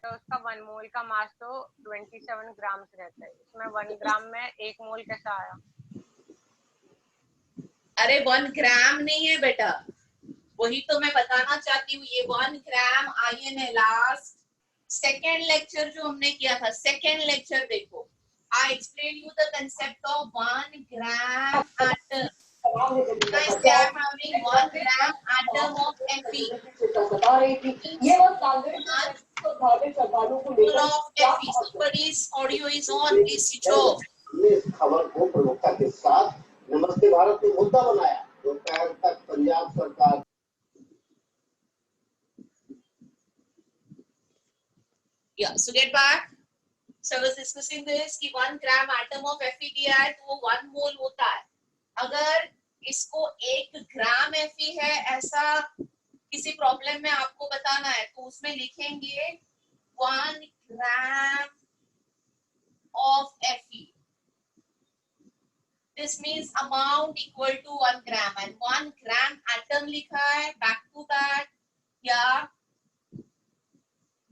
तो उसका 1 मोल का मास तो 27 ग्राम्स रहता है, इसमें 1 ग्राम में 1 मोल कैसा आया? अरे 1 ग्राम नहीं है बेटा, वही तो मैं बताना चाहती हूँ। ये 1 ग्राम आयन है। लास्ट सेकेंड लेक्चर जो हमने किया था, सेकेंड लेक्चर देखो, I explain you the concept of 1 gram atom. Guys, they are having 1 gram atom of Fe. ये वो सागर Full of Fe. Somebody's audio is on. Please switch off. इस खबर को प्रमुखता के साथ नमस्ते भारत ने मुद्दा बनाया। दोपहर तक पंजाब सरकार Yeah, so get back. So I was discussing this कि 1 gram atom of Fe दिया है तो वो 1 मोल होता है. अगर इसको 1 ग्राम Fe है ऐसा किसी प्रॉब्लम में आपको बताना है तो उसमें लिखेंगे 1 ग्राम of Fe. This means amount equal to 1 gram and 1 gram atom लिखा है back to back या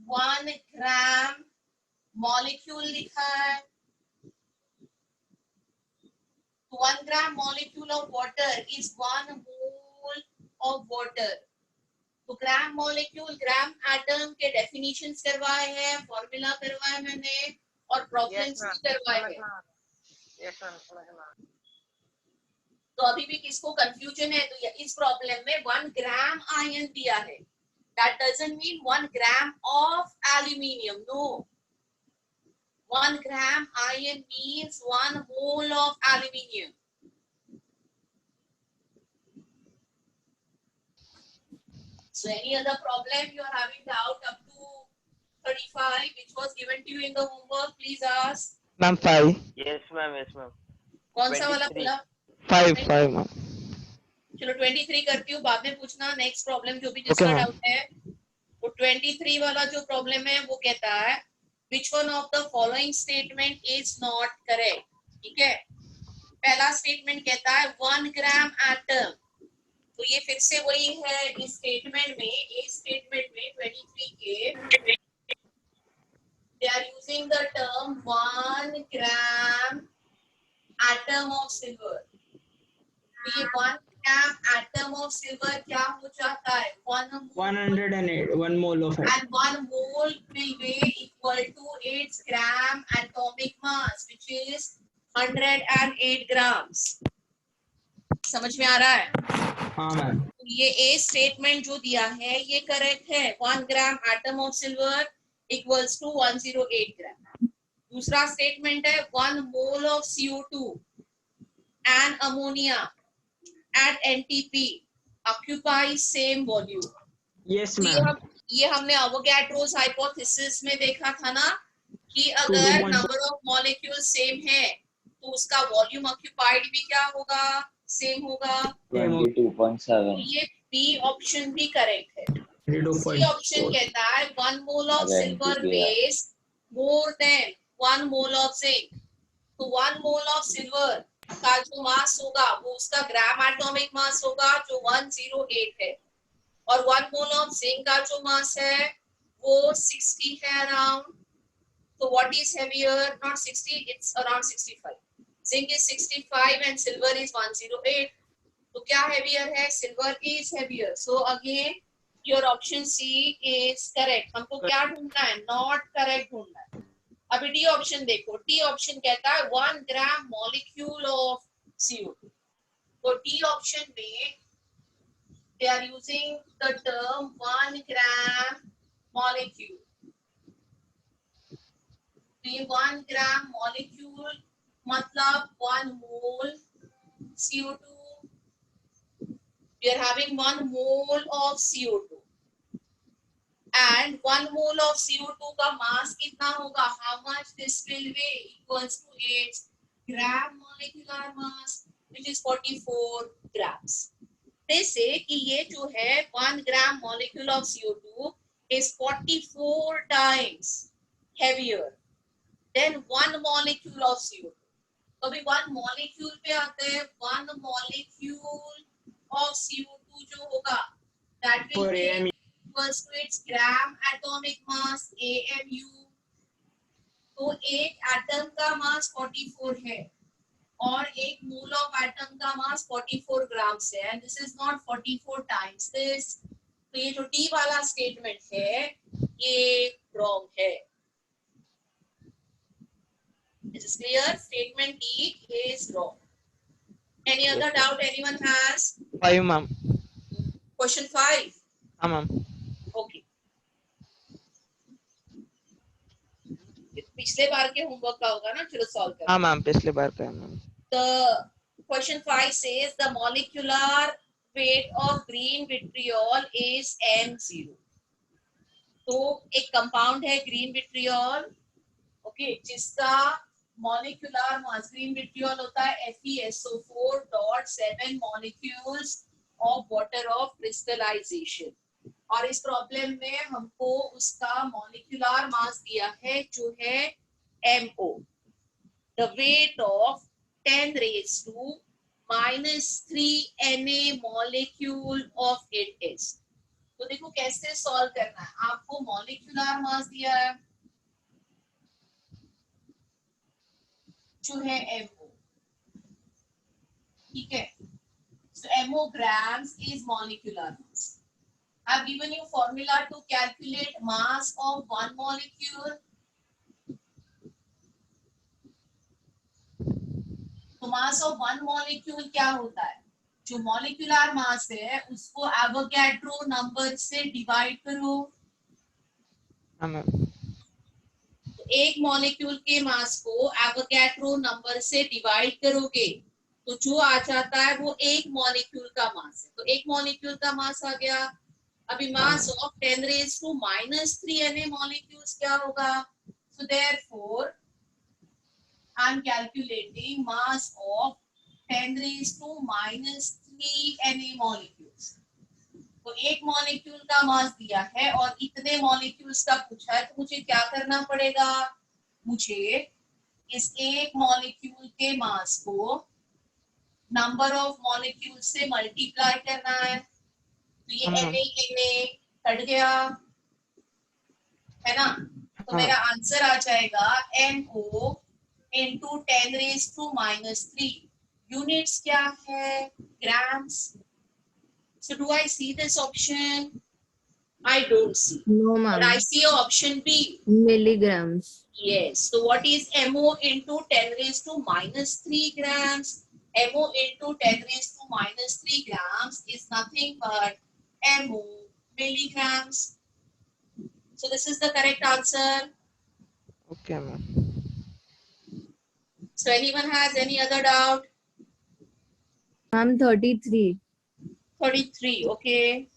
1 gram molecule लिखा है. 1 gram molecule of water is 1 mole of water. तो ग्राम मॉलिक्यूल, ग्राम एटम के डेफिनेशंस करवाए हैं, फॉर्मूला करवाए मैंने और प्रॉब्लम्स भी करवाए हैं. तो अभी भी किसको कंफ्यूजन है? तो इस प्रॉब्लम में 1 ग्राम आयन दिया है. That doesn't mean 1 gram of aluminium. No, 1 gram iron means 1 mole of aluminium. So any other problem you are having doubt up to 35 which was given to you in the homework, please ask. Ma'am, 5. Yes, ma'am. Yes, ma'am. कौन सा वाला बोला? 5 ma'am. चलो 23 करती हूँ, बाद में पूछना. नेक्स्ट प्रॉब्लम जो भी जिसका डाउट है वो 23 वाला जो प्रॉब्लम है वो कहता है which one of the following statement is not correct. ठीक है, पहला स्टेटमेंट कहता है 1 ग्राम एटम. तो ये फिर से वही है इस स्टेटमेंट में, इस स्टेटमेंट में 23 के they are using the term 1 gram atom of silver. ये 1 gram atom of silver क्या हो जाता है? 108 mole of it. And 1 mole will be equal to its gram atomic mass, which is 108 grams. समझ में आ रहा है? हाँ मैम. ये ए स्टेटमेंट जो दिया है ये करेक्ट है. 1 gram atom of silver equals to 108 gram. दूसरा स्टेटमेंट है 1 mole of CO2 and ammonia at NTP occupy same volume. Yes ma'am. ये हमने अवोगैड्रोस हाइपोथेसिस में देखा था ना कि अगर नंबर ऑफ मॉलिक्यूल सेम है तो उसका वॉल्यूम ऑक्यूपाइड भी क्या होगा? सेम होगा. 22.7. ये बी ऑप्शन भी करेक्ट है. सी ऑप्शन कहता है 1 mole of silver weighs more than 1 mole of zinc. तो 1 मोल ऑफ सिल्वर का जो मास होगा वो उसका ग्राम एटॉमिक मास होगा जो 108 है, और 1 मोल ऑफ जिंक का जो मास है वो 60 है अराउंड. तो what is heavier? Not 60, it's around 65. Zinc is 65 and silver is 108. तो क्या हेवियर है? Silver is heavier. So again your option C is correct. हमको क्या ढूंढना है? नॉट करेक्ट ढूंढना है. अभी डी ऑप्शन देखो. डी ऑप्शन कहता है 1 ग्राम मॉलिक्यूल ऑफ CO2. तो डी ऑप्शन में they are using the term 1 gram molecule. तो 1 gram molecule मतलब 1 mole CO2. We are having 1 mole of CO2 and 1 mole of CO2 का मास कितना होगा? How much this will weigh? Equals to its gram molecular mass, which is 44 grams. से कि ये जो है 1 gram molecule of CO2 is 44 times heavier than 1 molecule of CO2. तो अभी 1 molecule पे आते हैं. 1 molecule of CO2 जो होगा that will be equals to its gram atomic mass AMU. तो एक एटम का मास 44 है और एक मोल ऑफ एटम का मास 44 ग्राम्स है, and this is not 44 times this. तो ये जो डी वाला स्टेटमेंट है ये रॉन्ग है। It is clear? Statement D is wrong. Any other doubt anyone has? 5 ma'am. Question 5. Ma'am. Okay. पिछले बार के होमवर्क का होगा ना, चलो सॉल्व करें। हाँ मैम, पिछले बार का है ma'am. The question 5 says the molecular weight of green vitriol is M0. तो एक कंपाउंड है ग्रीन विट्रियोल, ओके, जिसका मॉलिक्यूलर मास, ग्रीन विट्रियोल होता है FeSO4.7 molecules of water of crystallisation, और इस प्रॉब्लम में हमको उसका मॉलिक्यूलर मास दिया है जो है MO। The weight of 10 raised to -3 Na molecule of it is। तो देखो कैसे सॉल्व करना है। आपको मॉलिक्यूलर मास दिया है जो है MO, ठीक है, so MO grams is molecular mass। I've given you formula to calculate mass of one molecule। तो मास ऑफ वन मॉलिक्यूल क्या होता है, जो मॉलिक्यूलर मास है उसको एवोगैड्रो नंबर से डिवाइड करो। तो एक मॉलिक्यूल के मास को एवोगैड्रो नंबर से डिवाइड करोगे तो जो आ जाता है वो एक मॉलिक्यूल का मास है। तो एक मॉलिक्यूल का मास आ गया। अभी mass of 10 raised to -3 Na molecules क्या होगा, so therefore I'm calculating mass of 10 raised to -3 Na molecules। तो एक मॉलिक्यूल का मास दिया है और इतने मॉलिक्यूल्स का पूछा है, तो मुझे क्या करना पड़ेगा, मुझे इस एक मॉलिक्यूल के मास को नंबर ऑफ मॉलिक्यूल से मल्टीप्लाई करना है। तो ये Na कट गया है ना, तो मेरा आंसर आ जाएगा MO into 10 raised to -3। Units क्या है, grams. So do I see this option? I don't see. No, But ma'am. I see option B. Milligrams. Yes. So what is MO into 10 raised to -3 grams? MO into 10 raised to -3 grams is nothing but MO milligrams. So this is the correct answer. Okay ma'am. So anyone has any other doubt? Ma'am, 33. 33, okay.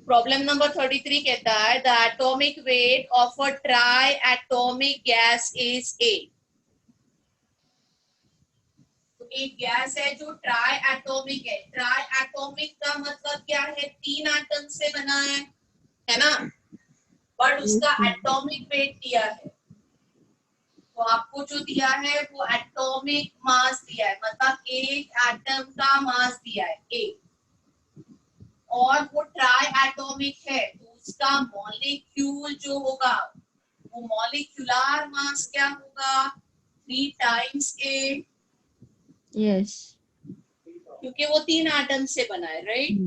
Problem number 33 कहता है the atomic weight of a triatomic gas is A। तो एक gas है जो triatomic है। Triatomic का मतलब क्या है, 3 एटम से बना है ना, बट उसका एटॉमिक वेट दिया है। तो आपको जो दिया है वो एटॉमिक मास दिया है, मतलब एक एटम का मास दिया है एक, और वो ट्राइएटॉमिक है तो उसका मॉलिक्यूल जो होगा वो मॉलिक्यूलर मास क्या होगा, 3 times A। Yes. क्योंकि वो 3 एटम से बना है, right?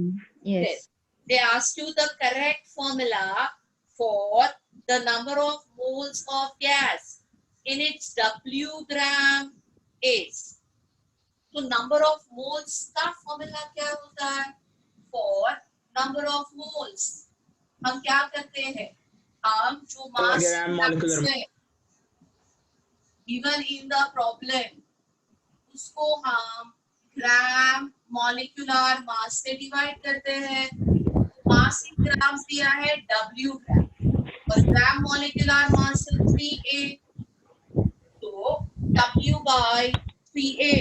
Yes. They asked you the correct formula for the number of moles of gas in its W gram is। तो number of moles का formula क्या होता है, for number of moles हम क्या करते हैं, हम जो mass Gram molecular given in the problem उसको हम ग्राम मॉलिक्यूलर मास से डिवाइड करते हैं। मास इन ग्राम्स दिया है W ग्राम और ग्राम मॉलिक्यूलर मास 3A, तो W by 3A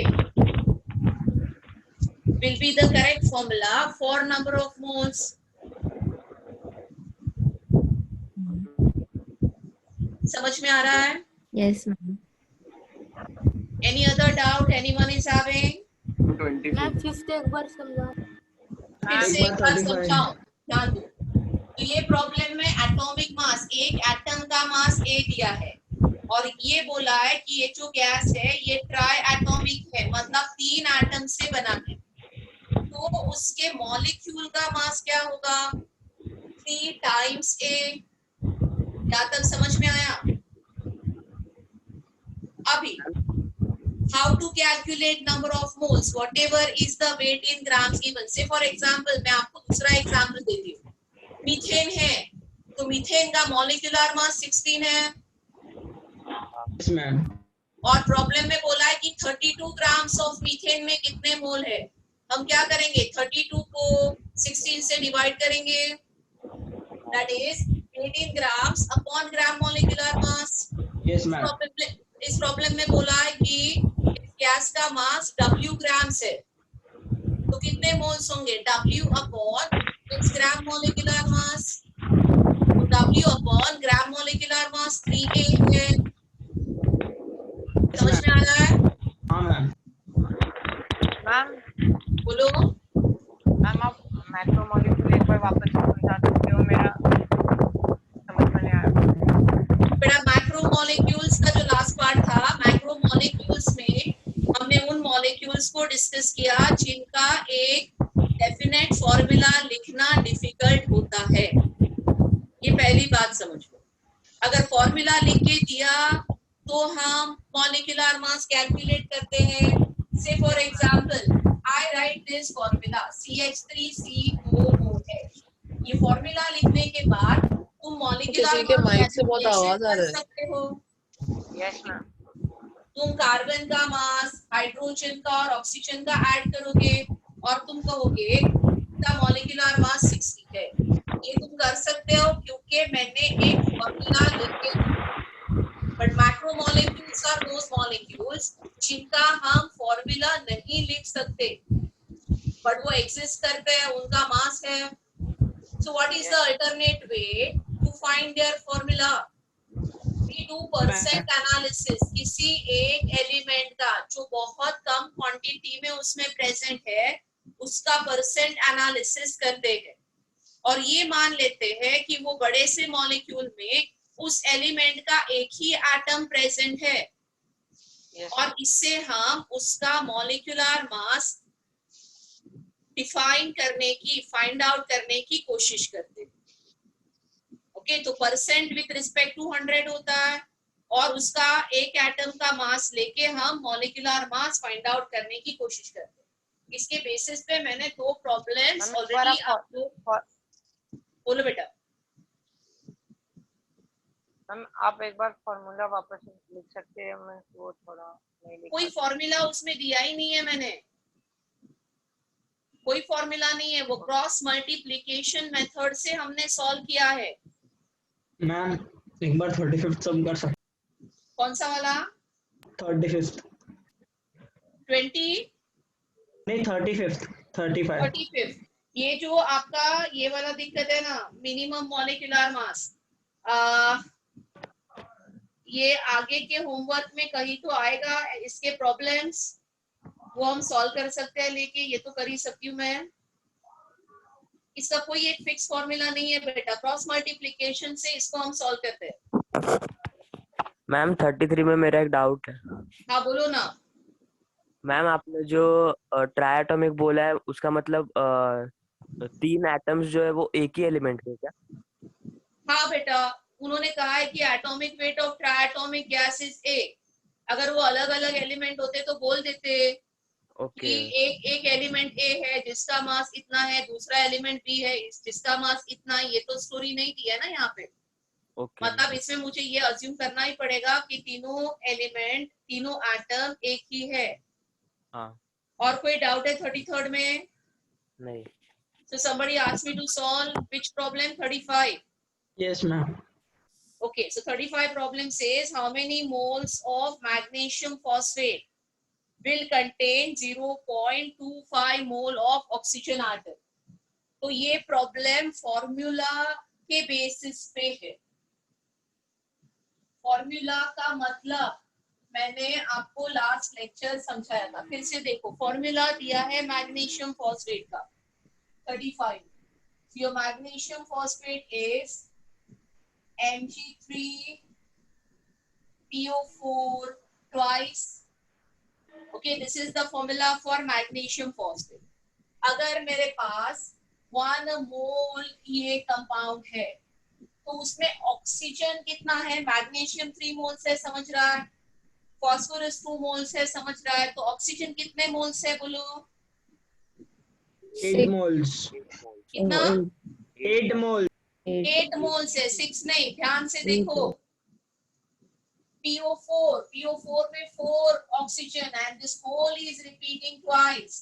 will be the correct formula for number of moles। समझ में आ रहा है? Yes, ma'am. Any other doubt anyone is having? 25 फिर एक से बार एक बार 35 समझाओ, ध्यान दो। तो ये प्रॉब्लम में एटॉमिक मास, एक एटम का मास ए दिया है और ये बोला है कि ये जो गैस है ये ट्राई एटॉमिक है, मतलब 3 एटम से बना है। तो उसके मॉलिक्यूल का मास क्या होगा? 3 टाइम्स ए। क्या तक समझ में आया? अभी how to calculate number of moles whatever is the weight in grams given. say for example मैं आपको दूसरा एग्जांपल देती हूँ। मीथेन है तो मीथेन का मॉलिक्यूलर मास 16 है यस मैम। और प्रॉब्लम में बोला है कि 32 ग्राम्स ऑफ मीथेन में कितने मोल है। हम क्या करेंगे? 32 को 16 से डिवाइड करेंगे, that is 18 grams upon gram molecular mass. Yes ma'am. इस प्रॉब्लम में बोला है कि गैस का मास W ग्राम्स है तो कितने मोल्स होंगे? W अपॉन its ग्राम मॉलिक्यूलर मास। तो W अपॉन ग्राम मॉलिक्यूलर मास 3A है। समझ में आ रहा है? हाँ मैम। मैम बोलो। मैम आप मैक्रोमोलेक्यूल एक बार वापस से समझा सकते हो? मेरा समझ में नहीं आया। बेटा मैक्रोमोलेक्यूल्स का जो लास्ट पार्ट था, मैक्रोमोलेक्यूल्स में हमने उन मॉलिक्यूल्स को डिस्कस किया जिनका एक डेफिनेट फॉर्मूला लिखना डिफिकल्ट होता है। ये पहली बात समझ लो। अगर फॉर्मूला लिख के दिया तो हम मॉलिक्यूलर मास कैलकुलेट करते हैं। से for example I right this formula CH3COOH। ये फॉर्मूला लिखने के बाद तुम मॉलिक्यूलर के माइक से बहुत कैलकुलेशन आवाज आ कर रहा है। सकते हो। Yes ma'am. तुम कार्बन का मास, हाइड्रोजन का और ऑक्सीजन का ऐड करोगे और तुम कहोगे इसका मॉलिक्यूलर मास 60 है। ये तुम कर सकते हो क्योंकि मैंने एक फॉर्मूला लिखे। But macromolecules are those molecules जिनका हम फॉर्मूला नहीं लिख सकते बट वो एग्जिस्ट करते हैं, उनका मास है। So what is the alternate way to find their formula? We do percent analysis. किसी एक एलिमेंट का जो बहुत कम क्वांटिटी में उसमें प्रेजेंट है उसका परसेंट एनालिसिस करते हैं और ये मान लेते हैं कि वो बड़े से मॉलिक्यूल में उस एलिमेंट का एक ही एटम प्रेजेंट है और इससे हम उसका मॉलिक्यूलर मास डिफाइन करने की, फाइंड आउट करने की कोशिश करते हैं। ओके, तो परसेंट विद रिस्पेक्ट टू 100 होता है और उसका एक एटम का मास लेके हम मॉलिक्यूलर मास फाइंड आउट करने की कोशिश करते हैं। इसके बेसिस पे मैंने 2 प्रॉब्लम्स ऑलरेडी आपको। बोलो बेटा। मैम आप एक बार फॉर्मूला वापस लिख सकते हैं? मैं वो थोड़ा नहीं लिख कोई फॉर्मूला उसमें दिया ही नहीं है, मैंने कोई फॉर्मूला नहीं है, वो क्रॉस मल्टीप्लिकेशन मेथड से हमने सॉल्व किया है। मैम एक बार 35 सम कर सकते? कौन सा वाला? 35 20 नहीं 35 ये जो आपका ये वाला दिक्कत है ना, मिनिमम मॉलिक्यूलर मास, ये आगे के होमवर्क में कहीं तो आएगा। इसके प्रॉब्लम्स वो हम सॉल्व कर सकते हैं, लेकिन ये तो कर ही सकती हूँ मैं। इसका कोई एक फिक्स फॉर्मूला नहीं है बेटा, क्रॉस मल्टीप्लिकेशन से इसको हम सॉल्व करते हैं। मैम 33 में मेरा एक डाउट है। हाँ बोलो ना। मैम आपने जो ट्राइएटॉमिक बोला है उसका मतलब 3 एटम्स जो है वो एक ही एलिमेंट के क्या? हाँ बेटा, उन्होंने कहा है कि atomic weight of triatomic gas is A। अगर वो अलग अलग एलिमेंट होते तो बोल देते कि एक एलिमेंट A है जिसका मास इतना है, दूसरा एलिमेंट B है जिसका मास इतना है। ये तो स्टोरी नहीं दी है ना यहाँ पे। मतलब इसमें मुझे ये अज्यूम करना ही पड़ेगा कि तीनों एलिमेंट, तीनों एटम एक ही है। हाँ। और कोई डाउट है 33rd में? नहीं। So somebody asked me to solve which problem? 35. Yes ma'am. Okay, so 35 problem says how many moles of magnesium phosphate will contain 0.25 mole of oxygen atom. तो ये प्रॉब्लम फॉर्मूला के बेसिस पे है। Formula का मतलब मैंने आपको लास्ट लेक्चर समझाया था, फिर से देखो। फॉर्मूला दिया है मैग्नीशियम फॉस्फेट का 35. Your magnesium phosphate is Mg3PO4 twice. Okay, this is the formula for magnesium phosphate. अगर मेरे पास 1 मोल ये कंपाउंड है तो उसमें ऑक्सीजन कितना है? मैग्नीशियम 3 मोल्स है, समझ रहा है। फॉस्फोरस 2 मोल्स है, समझ रहा है। तो ऑक्सीजन कितने मोल्स है बोलो? 8 moles. कितना? 8 moles. 8 मोल्स है, 6 नहीं। ध्यान से देखो, PO4 में 4 oxygen and this whole is repeating twice.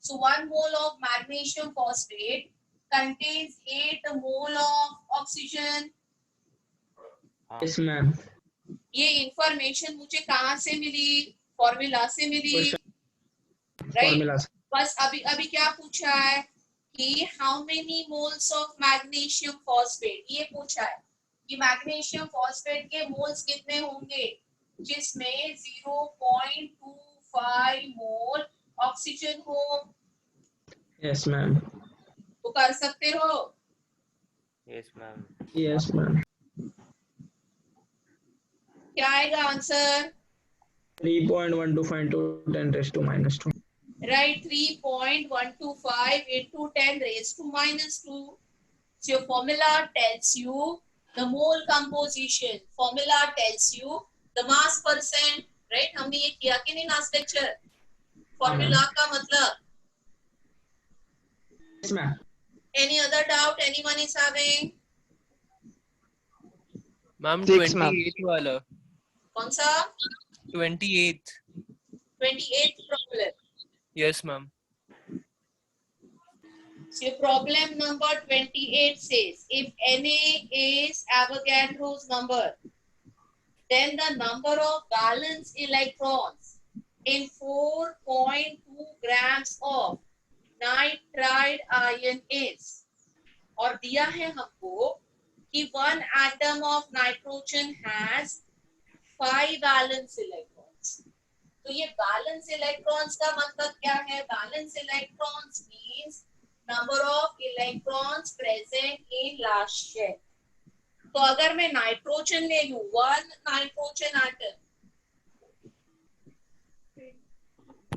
So 1 mole of magnesium phosphate contains 8 mole of oxygen. Yes, ma'am. ये इंफॉर्मेशन मुझे कहाँ से मिली? फॉर्मूला से मिली, राइट? Formula. बस अभी क्या पूछा है कि how many moles of magnesium phosphate, ये पूछा है कि मैग्नीशियम फॉस्फेट के मोल्स कितने होंगे, जिसमें 0.25 मोल ऑक्सीजन हो। Yes, ma'am. तो कर सकते हो? Yes ma'am. Yes, ma'am. क्या आएगा answer? 3.125 into 10 raised to minus 2. Right, 3.125 into 10 raised to minus 2. So your formula tells you the mole composition. Formula tells you the mass percent. Right? हमने ये किया कि नहीं लास्ट लेक्चर? फॉर्मूला का मतलब। Yes, ma'am. Any other doubt anyone is having? Ma'am 6 ma'am. 28 वाला कौन सा? 28 28th problem. Yes ma'am. So your problem number 28 says if Na is Avogadro's number, then the number of valence electrons in 4.2 grams of nitride ion is, और दिया है हमको कि 1 atom of nitrogen has 5 valence electrons. तो ये valence electrons का मतलब क्या है? Valence electrons means number of electrons present in last shell. तो अगर मैं नाइट्रोजन ले लूं, 1 nitrogen atom,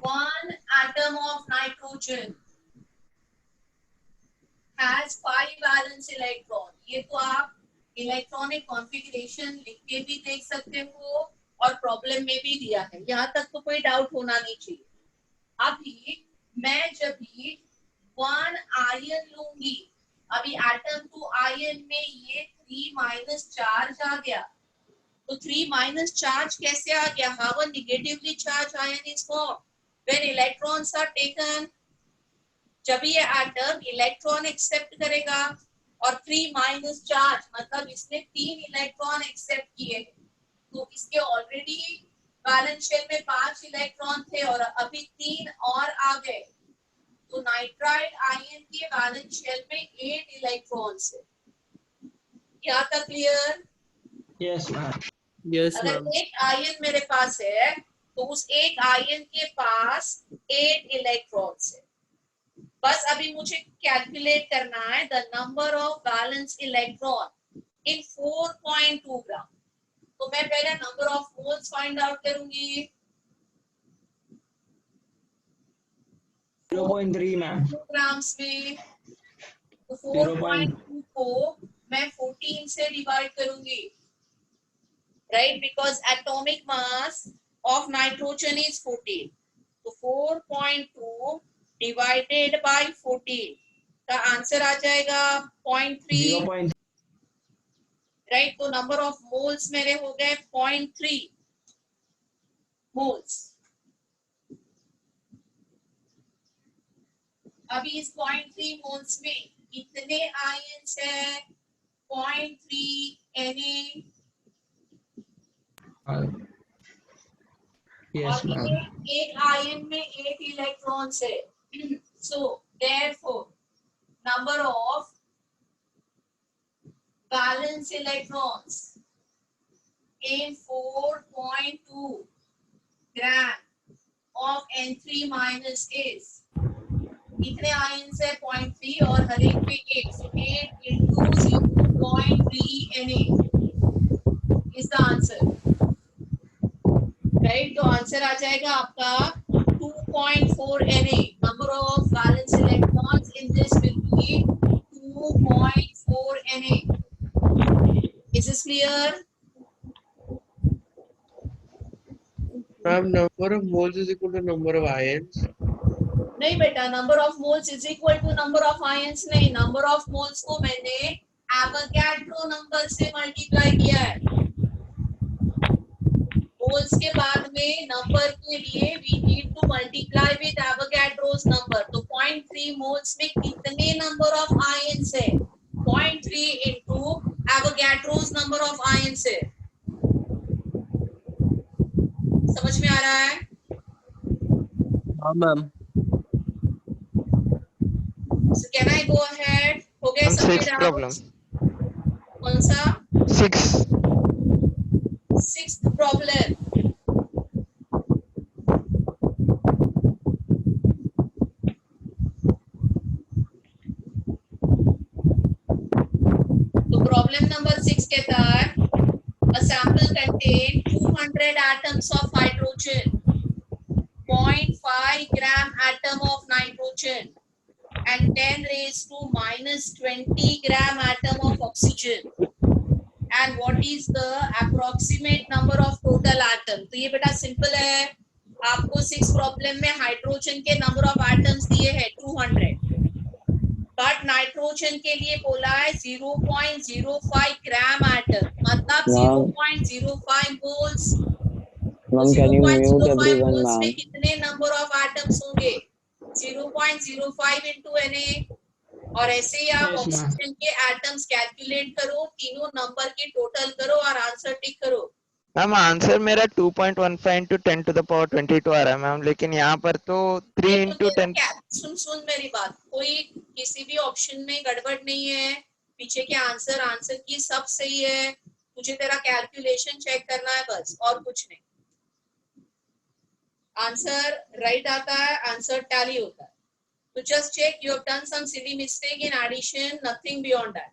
1 atom of nitrogen has 5 valence electron. ये तो आप इलेक्ट्रॉनिक कॉन्फ़िगरेशन लिख के भी देख सकते हो और प्रॉब्लम में भी दिया है। यहाँ तक तो कोई डाउट होना नहीं चाहिए। अभी मैं जब भी 1 आयन लूंगी, अभी एटम 2 आयन में ये 3 माइनस चार्ज आ गया, तो 3 माइनस चार्ज कैसे आ गया? How a negatively charge ion is formed when electrons are taken. जब ये एटम इलेक्ट्रॉन एक्सेप्ट करेगा और 3 माइनस चार्ज मतलब इसने 3 इलेक्ट्रॉन एक्सेप्ट किए, तो इसके ऑलरेडी बैलेंस शेल में 5 इलेक्ट्रॉन थे और अभी 3 और आ गए, तो नाइट्राइड आयन के बैलेंस शेल में 8 इलेक्ट्रॉन्स है। क्या तक क्लियर? Yes, ma'am. यस अगर मैम। एक आयन मेरे पास है तो उस एक आयन के पास 8 इलेक्ट्रॉन्स है। बस अभी मुझे कैलकुलेट करना है the number of balance electron in 4.2 ग्राम। तो मैं पहले number of moles find out करूंगी। 0.3, ma'am. ग्राम्स में तो 0.2 4.2 को मैं 14 से डिवाइड करूंगी, right? Because atomic mass of nitrogen is 14, तो 4.2 डिवाइडेड बाय 14 का आंसर आ जाएगा 0.3, 0.3. राइट? तो नंबर ऑफ मोल्स मेरे हो गए 0.3 मोल्स। अभी इस 0.3 मोल्स में कितने आयन्स है? 0.3 Na, Yes, और ma'am. एक आयन में 8 इलेक्ट्रॉन्स है। So therefore number of balance electrons in 4.2 gram of N3 minus is कितने आयन्स है 0.3 और हर एक पे 8 so 8 into 0.3 Na is the answer right तो आंसर आ जाएगा आपका 2.4 Na number of valence electrons in this will be 2.4 Na is this clear Ma'am, number of moles is equal to number of ions. नहीं बेटा number of moles is equal to number of ions नहीं number of moles को मैंने Avogadro number से multiply किया है moles के बाद में नंबर के लिए we need to multiply with Avogadro's number तो 0.3 मोल्स में कितने नंबर ऑफ आयंस है 0.3 into Avogadro's number of ions है समझ में आ रहा है हाँ ma'am So can I go ahead? हो गए सबके Sixth problem. doubts? कौन सा? 6. Sixth problem. तो problem number 6 कहता है a sample contain 200 atoms of hydrogen, 0.5 gram atom of nitrogen. And 10 raised to minus 20 gram atom of oxygen. And what is the approximate number of total atom? तो ये बेटा simple है आपको 6 problem में hydrogen के number of atoms दिए हैं 200 but nitrogen के लिए बोला है 0.05 ग्राम एटम मतलब 0.05 moles Ma'am, can you mute everyone, moles में ma'am? कितने नंबर ऑफ एटम्स होंगे 0.05 into Na और ऐसे ही आप Yes, ma'am. ऑक्सीजन के एटम्स कैलकुलेट करो तीनों नंबर के टोटल करो और आंसर टिक करो मैम आंसर मेरा 2.15 into 10 to the power 22 आ रहा है मैम लेकिन यहाँ पर तो 3 into 10 सुन मेरी बात कोई किसी भी ऑप्शन में गड़बड़ नहीं है पीछे के आंसर की सब सही है तुझे तेरा कैलकुलेशन चेक करना है बस और कुछ नहीं आंसर राइट आता है आंसर टैली होता है तो just check you have done some silly mistake in addition nothing beyond that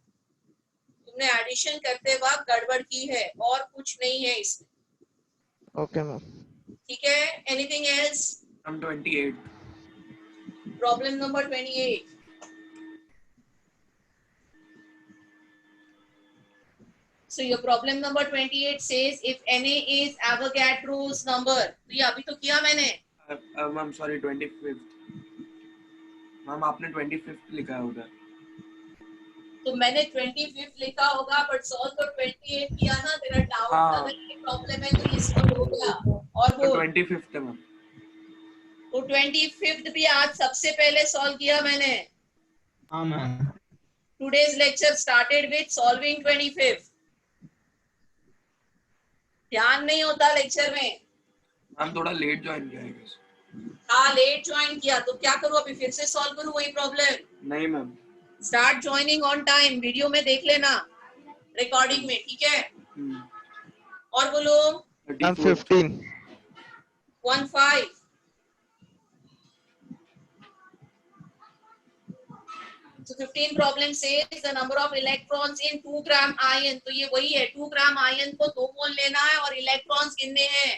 तुमने एडिशन करते वक्त गड़बड़ की है और कुछ नहीं है इसमें ओके मैम ठीक है anything else I'm 28. Problem number 28 So your problem number 28 says if Na is Avogadro's number. तो ये अभी तो किया मैंने. Ma'am, sorry, 25th. Ma'am, आपने 25th लिखा है उधर. तो मैंने 25th लिखा होगा but solve तो 28 किया ना तेरा doubt हाँ. अगर ये problem है तो ये solve हो गया. और तो वो 25th है ma'am. तो 25th भी आज सबसे पहले solve किया मैंने. हाँ ma'am. Today's lecture started with solving 25th. ध्यान नहीं होता लेक्चर में. मैम थोड़ा लेट ज्वाइन किया है. हाँ लेट ज्वाइन किया तो क्या करूँ अभी फिर से सॉल्व करूँ वही प्रॉब्लम. नहीं ma'am. Start joining on time video में देख लेना रिकॉर्डिंग में ठीक है. और बोलो. 15 15 So 15 problem says the number of electrons in 2 gram ion. तो ये वही है 2 gram ion को 2 मोल लेना है और इलेक्ट्रॉन्स गिनने हैं.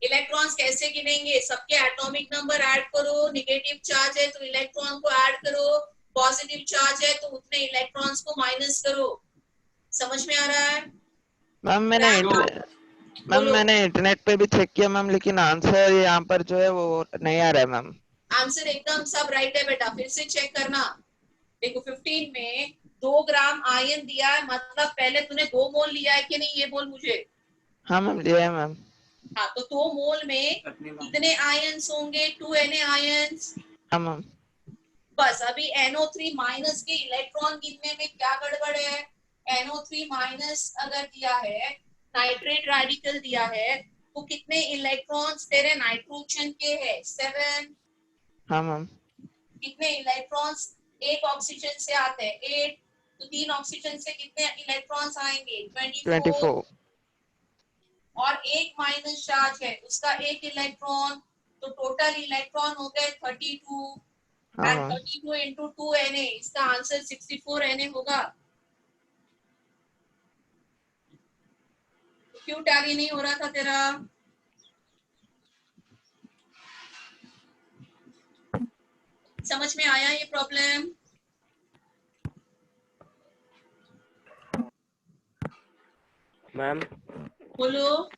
इलेक्ट्रॉन्स कैसे गिनेंगे सबके एटॉमिक नंबर ऐड करो नेगेटिव चार्ज है तो इलेक्ट्रॉन को ऐड करो पॉजिटिव चार्ज है तो उतने इलेक्ट्रॉन्स को माइनस करो. समझ में आ रहा है मैम मैंने इंटरनेट पे भी चेक किया मैम लेकिन आंसर यहाँ पर जो है वो नहीं आ रहा है मैम. आंसर एकदम सब राइट है बेटा फिर से चेक करना. देखो 15 में 2 ग्राम आयन दिया है मतलब पहले तूने 2 मोल लिया है कि नहीं ये बोल मुझे. हाँ मैम लिया है मैम. हाँ तो 2 मोल में कितने आयन्स होंगे 2 Na आयन्स. हाँ मैम. बस अभी NO3 माइनस के इलेक्ट्रॉन गिनने में क्या गड़बड़ है. NO3 माइनस अगर दिया है नाइट्रेट रेडिकल दिया है तो कितने इलेक्ट्रॉन्स तेरे नाइट्रोजन के है 7. हाँ मैम. कितने इलेक्ट्रॉन्स एक ऑक्सीजन से आते हैं 8 तो 3 ऑक्सीजन से कितने इलेक्ट्रॉन्स आएंगे 24. और एक माइनस चार्ज है, उसका एक इलेक्ट्रॉन, तो टोटल इलेक्ट्रॉन हो गए 32 एंड 32 into 2 Na, इसका आंसर 64 Na होगा। क्यों टैली नहीं हो रहा था तेरा? समझ में आया ये प्रॉब्लम? मैम बोलो।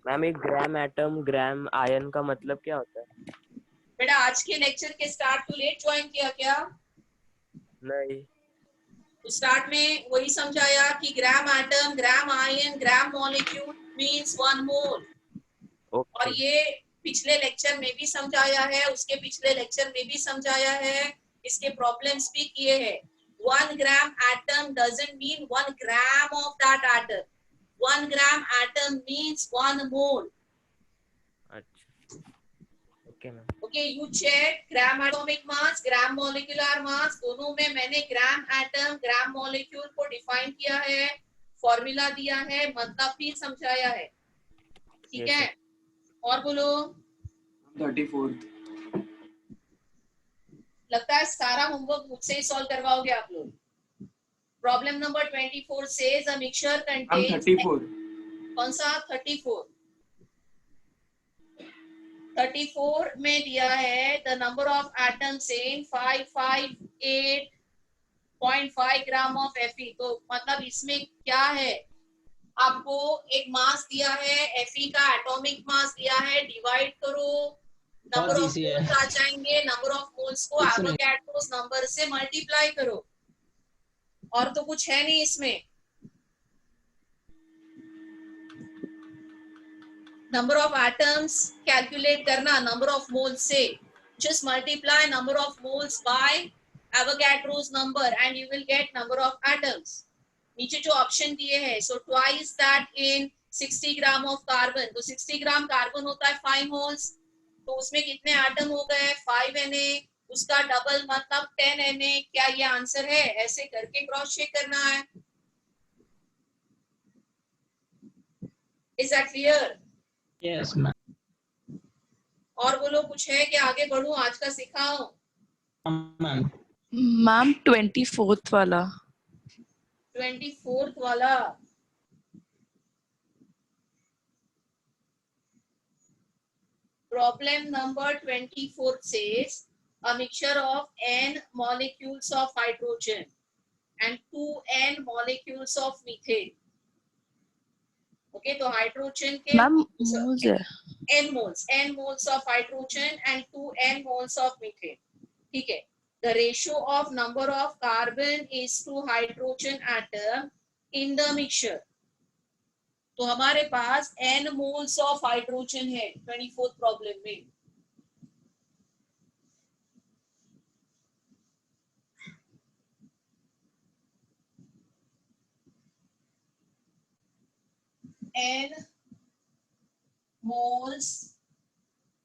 मैम एक ग्राम एटम ग्राम आयन का मतलब क्या होता है? बेटा आज के लेक्चर के स्टार्ट टू लेट ज्वाइन किया क्या? नहीं। तो स्टार्ट में वही समझाया कि ग्राम एटम, ग्राम आयन, ग्राम मॉलिक्यूल मींस 1 मोल। और ये पिछले लेक्चर में भी समझाया है, उसके पिछले लेक्चर में भी समझाया है, इसके प्रॉब्लम्स भी किए हैं। 1 gram atom doesn't mean 1 gram of that atom. 1 gram atom means 1 mole. अच्छा, okay ma'am. Okay, you check gram atomic mass, gram molecular mass, दोनों में मैंने gram atom, gram molecule को डिफाइन किया है, फॉर्मूला दिया है, मतलब भी समझाया है। ठीक है, और बोलो। 34th। लगता है सारा होमवर्क मुझसे ही सॉल्व करवाओगे आप लोग। Problem number 24 says a mixture contains 34। कौन सा? 34। 34 में दिया है the number of atoms in 558.5 gram of Fe। तो मतलब इसमें क्या है, आपको एक मास दिया है, Fe का एटॉमिक मास दिया है, डिवाइड करो, नंबर ऑफ मोल्स आ जाएंगे, नंबर ऑफ मोल्स को एवोगैड्रोस नंबर से मल्टीप्लाई करो, और तो कुछ है नहीं इसमें। नंबर ऑफ एटम्स कैलकुलेट करना नंबर ऑफ मोल्स से, just multiply number of moles bye Avogadro's number and you will get number of atoms. नीचे जो ऑप्शन दिए हैं, so twice that in 60 gram of carbon, तो 60 ग्राम कार्बन होता है 5 moles, तो उसमें कितने एटम हो गए? 5 Na, उसका डबल मतलब 10 Na। क्या ये आंसर है? ऐसे करके क्रॉस चेक करना है। Is that clear? Yes ma'am. और बोलो, कुछ है कि आगे बढ़ूं? आज का सिखाओ मैम। मैम 24th वाला। 24th वाला। Problem number 24 says a mixture of n molecules of hydrogen and 2n molecules of methane. Okay, तो हाइड्रोजन के मैम मोल्स है। n moles of hydrogen and 2n moles of methane. ठीक है, the ratio of number of carbon is to hydrogen atom in the mixture. तो हमारे पास n moles of hydrogen है 24th problem में। n moles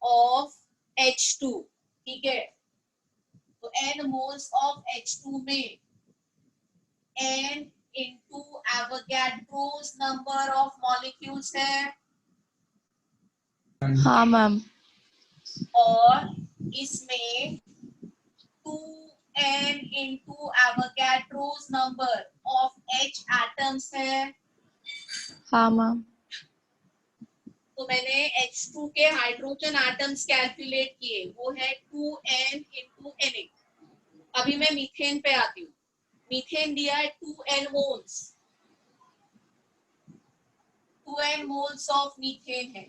of H2, ठीक है, तो n moles of H2 में n into Avogadro's number of molecules है, हाँ मैम। और इसमें 2n into Avogadro's number of H atoms है। हाँ मैम। तो मैंने H2 के हाइड्रोजन एटम्स कैलकुलेट किए, वो है 2n into Na। अभी मैं मीथेन पे आती हूँ। मीथेन दिया है 2n moles, 2n moles of methane है,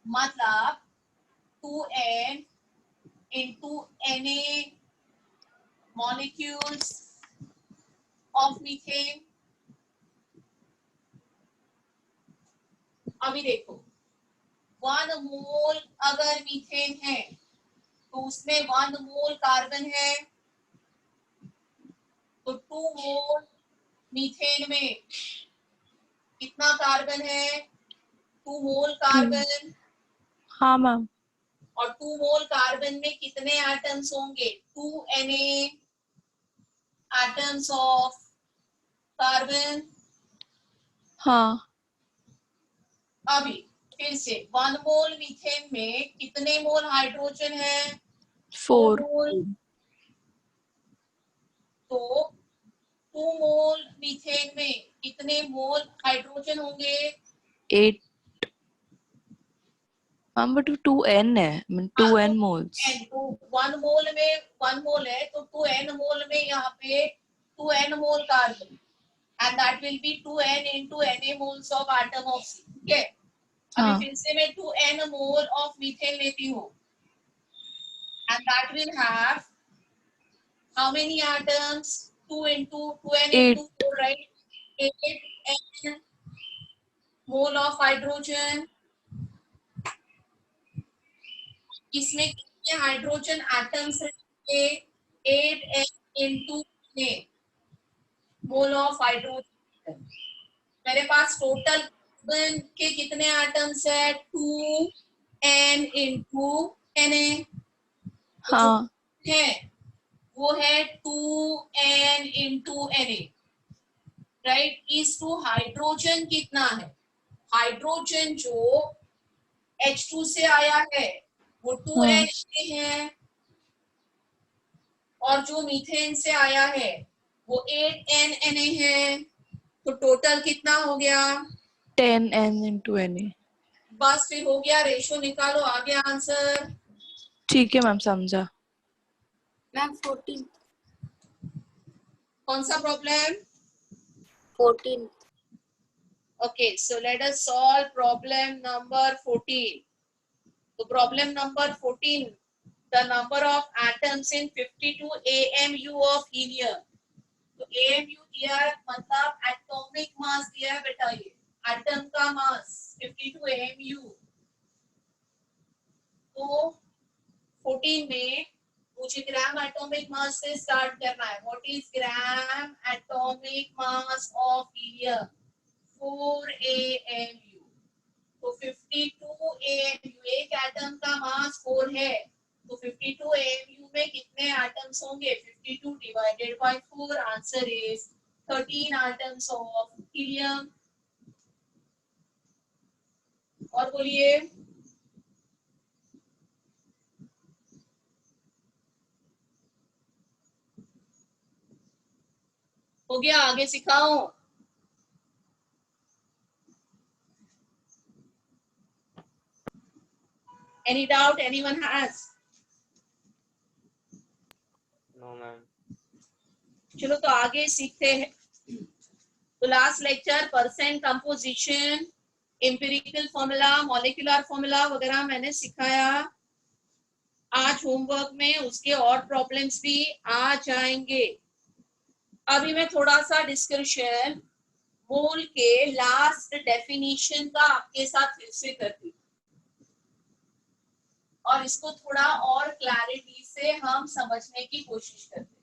मतलब 2n into Na molecules of methane। अभी देखो, 1 मोल अगर मीथेन है तो उसमें 1 मोल कार्बन है, तो 2 मोल मीथेन में कितना कार्बन है? 2 मोल कार्बन। हाँ मैम। और 2 मोल कार्बन में कितने एटम्स होंगे? 2 Na एटम्स ऑफ कार्बन। हाँ। अभी फिर से 1 मोल मीथेन में कितने मोल हाइड्रोजन है? 4 मोल। तो 2 मोल मीथेन में कितने मोल हाइड्रोजन होंगे? 8 मैम बट 2n है 2n मोल्स। तो 1 मोल में 1 मोल है तो 2n मोल में यहाँ पे 2n mole carbon and that will be 2n into Na moles of atom of C. ठीक है? अभी हाँ फिर से मैं 2n mole of methane लेती हूँ and that will have how many atoms? 2 into 2n into 4, right? 8n mole of hydrogen. इसमें कितने हाइड्रोजन एटम्स रहेंगे? 8n into A mole of hydrogen. मेरे पास टोटल कार्बन के कितने एटम्स है? 2n into Na। हाँ है वो है 2n into Na, राइट? इस टू हाइड्रोजन कितना है? हाइड्रोजन जो H2 से आया है वो 2n है और जो मीथेन से आया है वो 8n Na है। तो टोटल कितना हो गया? 10n into Na। बस फिर हो गया, रेशो निकालो, आ गया आंसर। ठीक है मैम समझा। मैम 14। कौन सा problem? 14। Okay, so let us solve problem number 14. So problem number 14, the number of atoms in 52 AMU of helium. तो AMU दिया है, मतलब एटॉमिक मास दिया है बेटा, ये एटम का मास 52 AMU। तो 14 में मुझे ग्राम एटॉमिक मास से स्टार्ट करना है। What is gram atomic mass of helium? 4 AMU। तो 52 AMU, एक एटम का मास 4 है, तो 52 AMU में कितने एटम्स होंगे? 52 divided by 4, answer is 13 atoms of helium. और बोलिए। हो गया, आगे सिखाओ। Any doubt anyone has? No ma'am. चलो तो आगे सीखते हैं। तो last lecture percent composition, empirical formula, molecular formula वगैरह मैंने सिखाया। आज होमवर्क में उसके और प्रॉब्लम्स भी आ जाएंगे। अभी मैं थोड़ा सा डिस्कशन मोल के लास्ट डेफिनेशन का आपके साथ फिर से करती हूँ और इसको थोड़ा और क्लैरिटी से हम समझने की कोशिश करते हैं।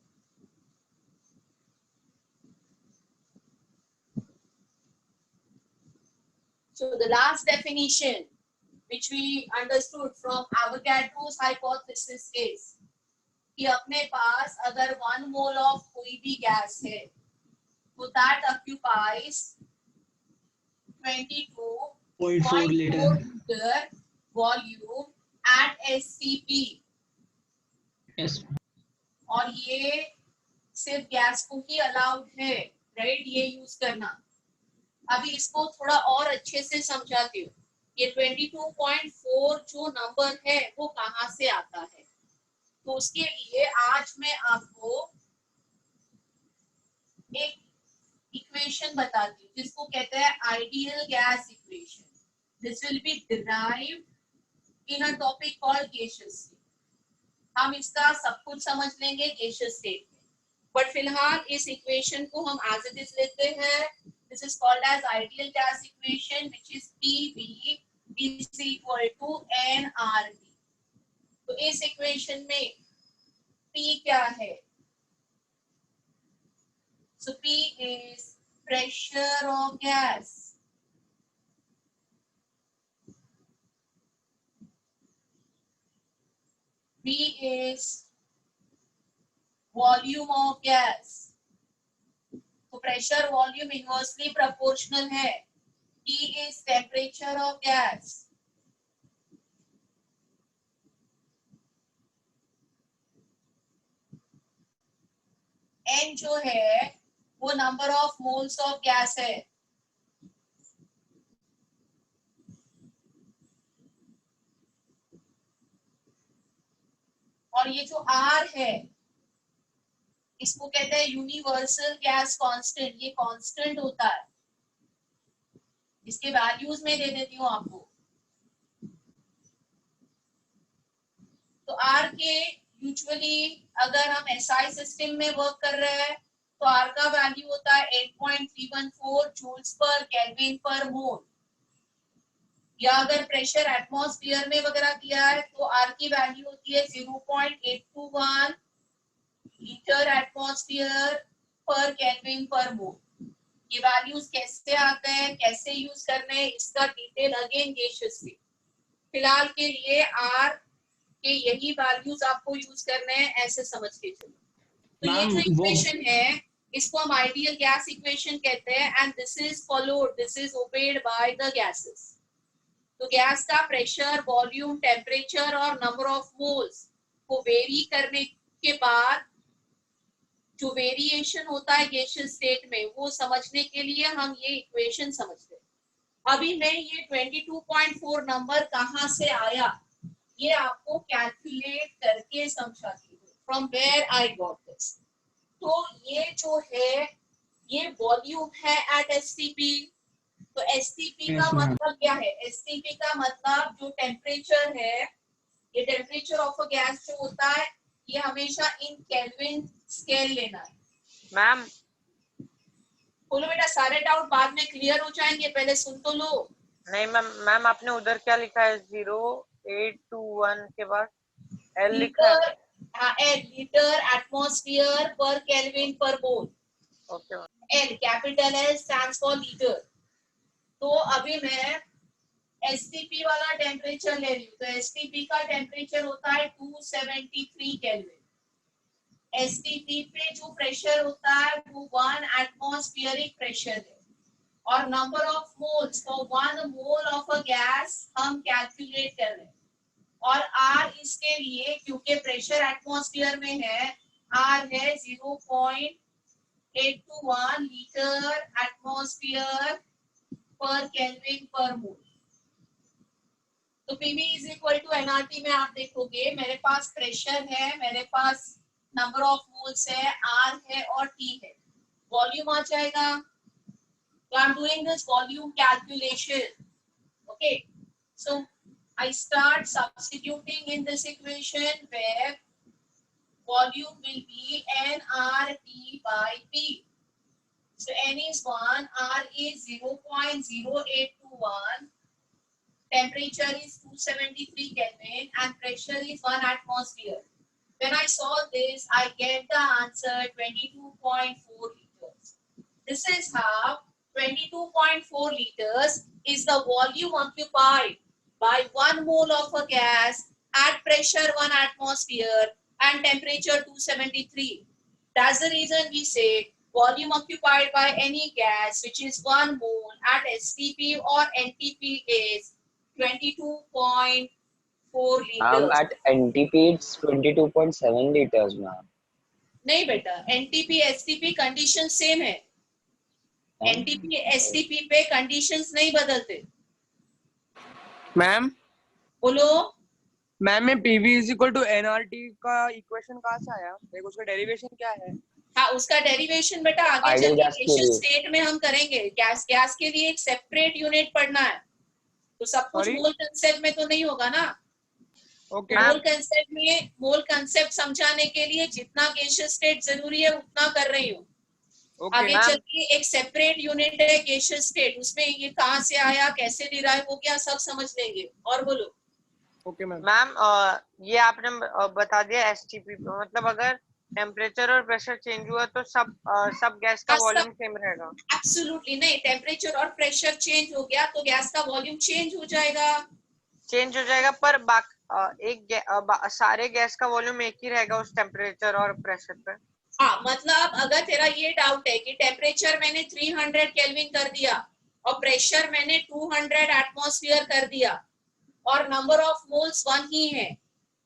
So the last definition which we understood from Avogadro's hypothesis is कि अपने पास अगर 1 mole of कोई भी गैस है तो that occupies 22.4 liter volume at SCP। Yes. और ये सिर्फ गैस को ही अलाउड है, राइट, ये यूज करना। अभी इसको थोड़ा और अच्छे से समझाती हूँ। ये 22.4 जो नंबर है वो कहाँ से आता है? तो उसके लिए आज मैं आपको एक इक्वेशन बताती हूँ जिसको कहते हैं ideal gas equation. This will be derived in a topic called gaseous state. हम इसका सब कुछ समझ लेंगे गैसियस स्टेट में, बट फिलहाल इस इक्वेशन को हम एज इट इज लेते हैं। This is called as ideal gas equation which is PV is equal to nRT। तो इस इक्वेशन में P क्या है? So P is pressure of gas। V is volume of gas। तो प्रेशर वॉल्यूम इनवर्सली प्रोपोर्शनल है। T is temperature of gas. N जो है वो number of moles of gas है. और ये जो R है इसको कहते हैं यूनिवर्सल गैस कांस्टेंट. ये कांस्टेंट होता है. इसके वैल्यूज में दे देती हूँ आपको. तो R के यूजुअली अगर हम SI सिस्टम में वर्क कर रहे हैं तो R का वैल्यू होता है 8.314 जूल्स पर केल्विन पर मोल. या अगर प्रेशर एटमॉस्फेयर में वगैरह दिया है तो R की वैल्यू होती है 0.821 litre atmosphere per kelvin per मोल. ये वैल्यूज कैसे आते हैं, कैसे यूज करने हैं, इसका डिटेल अगेन गेशियस में. फिलहाल के लिए R के यही वैल्यूज आपको यूज करने हैं, ऐसे समझ के चलो. तो ये जो इक्वेशन है इसको हम आइडियल गैस इक्वेशन कहते हैं. And this is followed, this is obeyed by the gases. तो गैस का प्रेशर, वॉल्यूम, टेम्परेचर और नंबर ऑफ मोल्स को वेरी करने के बाद जो वेरिएशन होता है गैसियस स्टेट में वो समझने के लिए हम ये इक्वेशन समझते हैं. अभी मैं ये 22.4 नंबर कहाँ से आया ये आपको कैलकुलेट करके समझाती हूँ. From where I got this. तो ये जो है ये वॉल्यूम है एट एसटीपी. तो एसटीपी का मतलब क्या है? एसटीपी का मतलब जो टेम्परेचर है, ये टेम्परेचर ऑफ अ गैस जो होता है ये हमेशा इन केल्विन स्केल लेना है. मैम बोलो बेटा, सारे डाउट बाद में क्लियर हो जाएंगे, पहले सुन तो लो. नहीं मैम आपने उधर क्या लिखा है? 0821 के बाद L लिखा है. हाँ, L litre atmosphere per kelvin per mole. Okay. L capital L stands for litre. तो अभी मैं एसटीपी वाला टेम्परेचर ले रही हूँ. तो एसटीपी का टेम्परेचर होता है 273 केल्विन. एसटीपी पे जो प्रेशर होता है वो 1 एटमॉस्फेरिक प्रेशर है. और number of moles for 1 mole of a gas हम कैलकुलेट कर रहे हैं. और R इसके लिए क्योंकि प्रेशर एटमॉस्फेयर में है, R है 0.821 litre atmosphere per kelvin per mole. तो PV is equal to nRT में आप देखोगे मेरे पास प्रेशर है, मेरे पास नंबर ऑफ मोल्स है, R है और T है. वॉल्यूम आ जाएगा. So I'm doing this volume calculation. Okay. So I start substituting in this equation where volume will be nRT by P. So N is 1, R is 0.0821, temperature is 273 Kelvin and pressure is 1 atmosphere. When I solve this, I get the answer 22.4 liters. This is how 22.4 liters is the volume occupied by 1 mole of a gas at pressure 1 atmosphere and temperature 273. That's the reason we say volume occupied by any gas which is 1 mole at STP or NTP is 22.4 liters. At NTP it's 22.7 liters, ma'am. नहीं बेटा, NTP STP condition same है. NTP STP पे conditions नहीं बदलते. Ma'am बोलो. Ma'am में PV is equal to NRT का equation कहाँ से आया? देखो उसका डेरिवेशन क्या है? हाँ, उसका डेरिवेशन बेटा आगे चल के गैसियस स्टेट में हम करेंगे. गैस के लिए एक सेपरेट यूनिट पढ़ना है. तो सब कुछ मोल कंसेप्ट में तो नहीं होगा ना. ओके. मोल कंसेप्ट समझाने के लिए जितना गैसियस स्टेट जरूरी है उतना कर रही हूँ. आगे चल के एक सेपरेट यूनिट है गैसियस स्टेट, उसमें ये कहाँ से आया, कैसे डिराइव हो गया, सब समझ लेंगे. और बोलो. Okay ma'am. मैम ये आपने बता दिया एसटीपी पे, मतलब अगर टेम्परेचर और प्रेशर चेंज हुआ तो सब गैस का वॉल्यूम सेम रहेगा? एब्सोल्युटली नहीं. टेम्परेचर और प्रेशर चेंज हो गया तो गैस का वॉल्यूम चेंज हो जाएगा. पर सारे गैस का वॉल्यूम एक ही रहेगा उस टेम्परेचर और प्रेशर पे? हाँ, मतलब अगर तेरा ये डाउट है कि टेम्परेचर मैंने 300 केल्विन कर दिया और प्रेशर मैंने 200 एटमॉस्फेयर कर दिया और नंबर ऑफ मोल्स 1 ही है.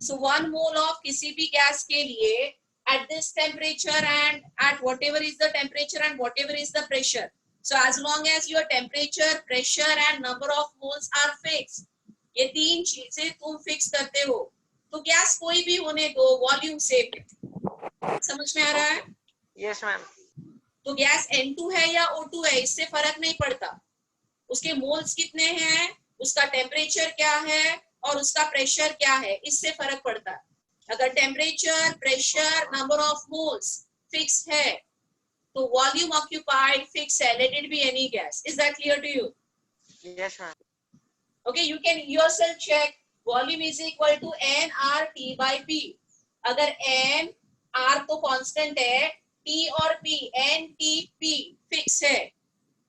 सो 1 मोल ऑफ किसी भी गैस के लिए at this temperature and at whatever is the temperature and whatever is the pressure, so as long as your temperature, pressure and number of moles are fixed, ये 3 चीजें तुम fix करते हो तो गैस कोई भी होने दो, वॉल्यूम सेम है. समझ में आ रहा है? Yes ma'am. तो गैस N2 है या O2 है इससे फर्क नहीं पड़ता. उसके मोल्स कितने हैं, उसका टेम्परेचर क्या है और उसका प्रेशर क्या है, इससे फर्क पड़ता है. अगर temperature, pressure, number of moles fix है तो वॉल्यूम ऑक्यूपाइड फिक्स है, let it be any gas. Is that clear to you? Yes ma'am. Okay, you can yourself check. Volume is equal to nRT by P. अगर n R तो constant है, T और P NTP fix है,